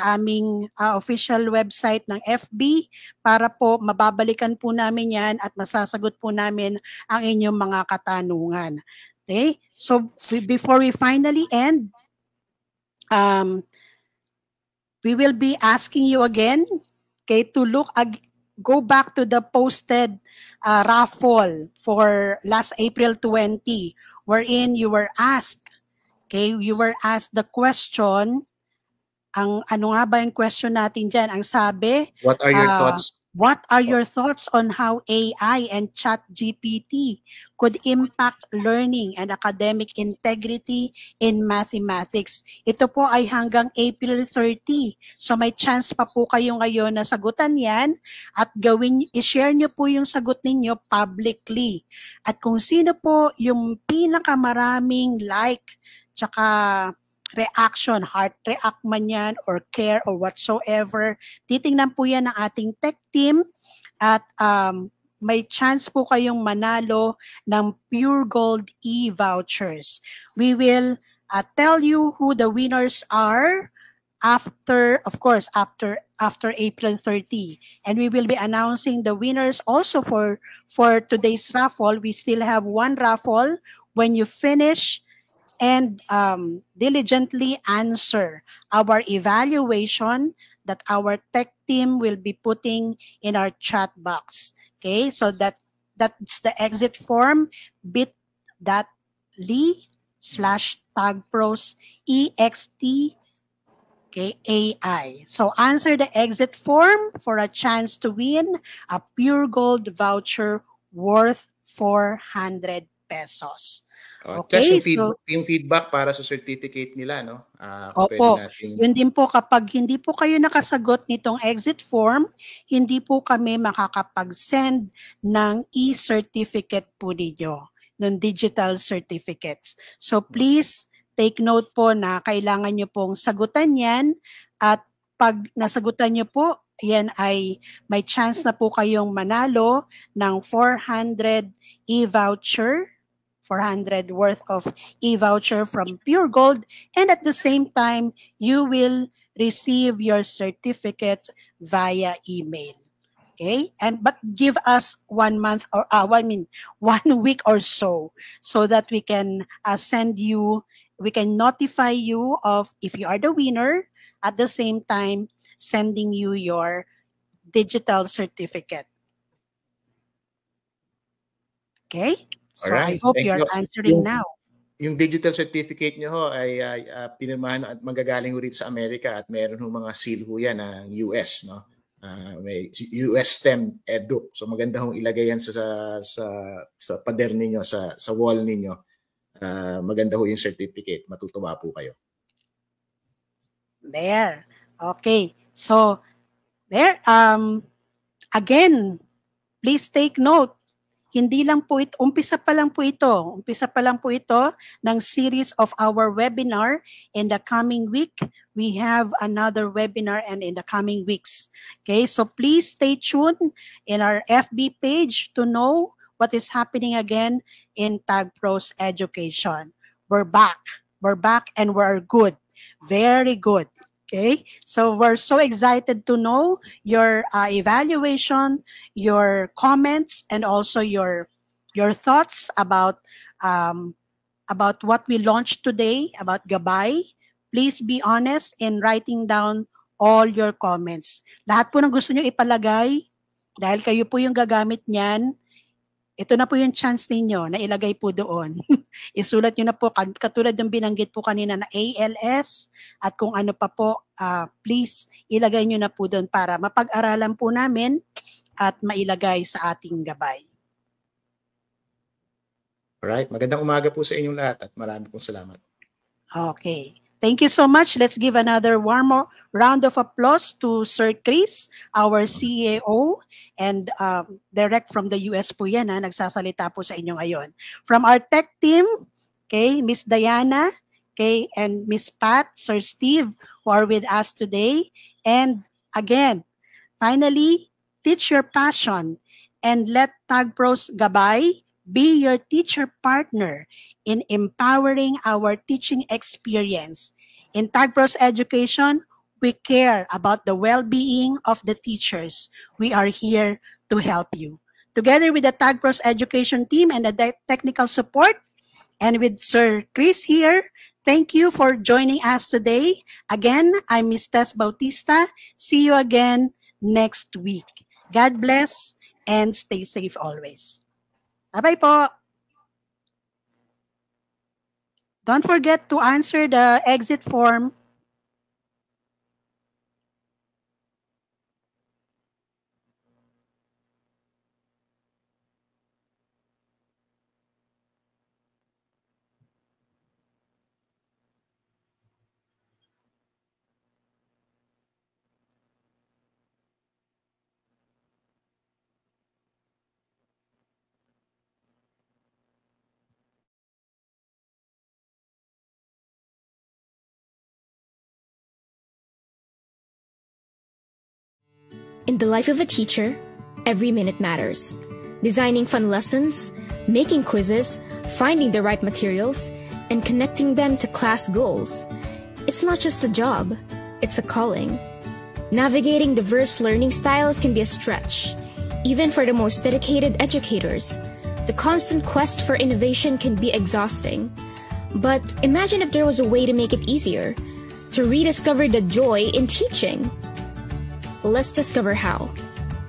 aming official website ng FB para po mababalikan po namin yan at masasagot po namin ang inyong mga katanungan. Okay? So before we finally end, we will be asking you again, okay, to go back to the posted raffle for last April 20, wherein you were asked the question, ano nga ba yung question natin dyan? Ang sabi, what are your thoughts? What are your thoughts on how AI and ChatGPT could impact learning and academic integrity in mathematics? Ito po ay hanggang April 30. So may chance pa po kayo ngayon na sagutan yan at i-share nyo po yung sagot ninyo publicly. At kung sino po yung pinakamaraming like, tsaka reaction, heart react man yan, or care, or whatsoever, titingnan po yan ng ating tech team at may chance po kayong manalo ng Pure Gold e-vouchers. We will tell you who the winners are after April 30. And we will be announcing the winners also for today's raffle. We still have one raffle. When you finish and diligently answer our evaluation that our tech team will be putting in our chat box. Okay, so that's the exit form, bit.ly/tagprosext, okay, AI. So answer the exit form for a chance to win a Pure Gold voucher worth 400 pesos. Okay, yung feedback para sa certificate nila, no? Opo, yun din po, kapag hindi po kayo nakasagot nitong exit form, hindi po kami makakapag-send ng e-certificate po ninyo, ng digital certificates. So please take note po na kailangan nyo pong sagutan yan, at pag nasagutan nyo po, yan ay may chance na po kayong manalo ng 400 e-voucher, 400 worth of e-voucher from Pure Gold, and at the same time, you will receive your certificate via email. Okay, but give us 1 month or 1 week or so that we can we can notify you of if you are the winner, at the same time sending you your digital certificate. Okay? So right. I hope you're answering now. Yung digital certificate nyo ho ay pinirmahan at magagaling rito sa Amerika, at meron ho mga seal ho yan ng US, no? may US STEM Edu. So maganda hong ilagay yan sa pader ninyo, sa wall ninyo. Maganda ho yung certificate. Matutuwa po kayo. There. Okay. So, there. Again, please take note. Hindi lang po ito, umpisa pa lang po ito ng series of our webinar. In the coming week, we have another webinar and in the coming weeks. Okay, so please stay tuned in our FB page to know what is happening again in TagPros Education. We're back and we're good. Very good. Okay, so we're so excited to know your evaluation, your comments, and also your thoughts about what we launched today, about Gabay. Please be honest in writing down all your comments. Lahat po ng gusto nyo ipalagay, dahil kayo po yung gagamit niyan, ito na po yung chance ninyo na ilagay po doon. Isulat nyo na po, katulad ng binanggit po kanina na ALS at kung ano pa po, please ilagay nyo na po doon para mapag-aralan po namin at mailagay sa ating gabay. Alright, magandang umaga po sa inyong lahat at marami pong salamat. Okay. Thank you so much. Let's give another warm round of applause to Sir Chris, our CEO, and direct from the US po yan, nagsasalita po sa inyo ngayon. From our tech team, okay, Miss Diana, okay, and Miss Pat, Sir Steve, who are with us today. And again, finally, teach your passion and let TagPros Gabay be your teacher partner in empowering our teaching experience. In TagPros Education, we care about the well-being of the teachers. We are here to help you. Together with the TagPros Education team and the technical support, and with Sir Chris here, thank you for joining us today. Again, I'm Ms. Tess Bautista. See you again next week. God bless and stay safe always. Bye-bye po. Don't forget to answer the exit form. In the life of a teacher, every minute matters. Designing fun lessons, making quizzes, finding the right materials, and connecting them to class goals. It's not just a job, it's a calling. Navigating diverse learning styles can be a stretch, even for the most dedicated educators. The constant quest for innovation can be exhausting. But imagine if there was a way to make it easier, to rediscover the joy in teaching. Let's discover how.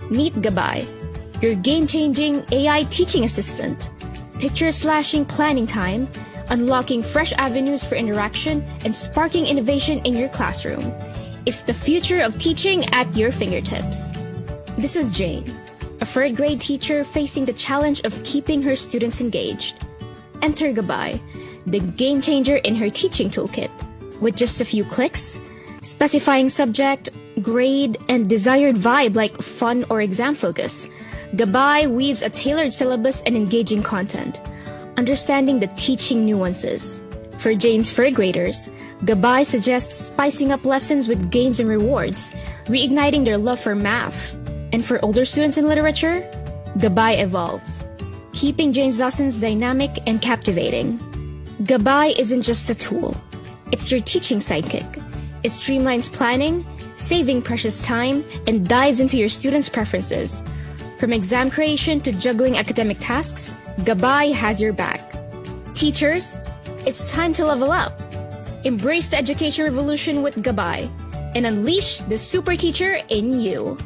Meet Gabay, your game-changing AI teaching assistant. Picture-slashing planning time, unlocking fresh avenues for interaction, and sparking innovation in your classroom. It's the future of teaching at your fingertips. This is Jane, a third-grade teacher facing the challenge of keeping her students engaged. Enter Gabay, the game-changer in her teaching toolkit. With just a few clicks, specifying subject, grade, and desired vibe like fun or exam focus, Gabay weaves a tailored syllabus and engaging content, understanding the teaching nuances. For Jane's third graders, Gabay suggests spicing up lessons with games and rewards, reigniting their love for math. And for older students in literature, Gabay evolves, keeping Jane's lessons dynamic and captivating. Gabay isn't just a tool, it's your teaching sidekick. It streamlines planning, saving precious time, and dives into your students' preferences. From exam creation to juggling academic tasks, Gabay has your back. Teachers, it's time to level up. Embrace the education revolution with Gabay and unleash the super teacher in you.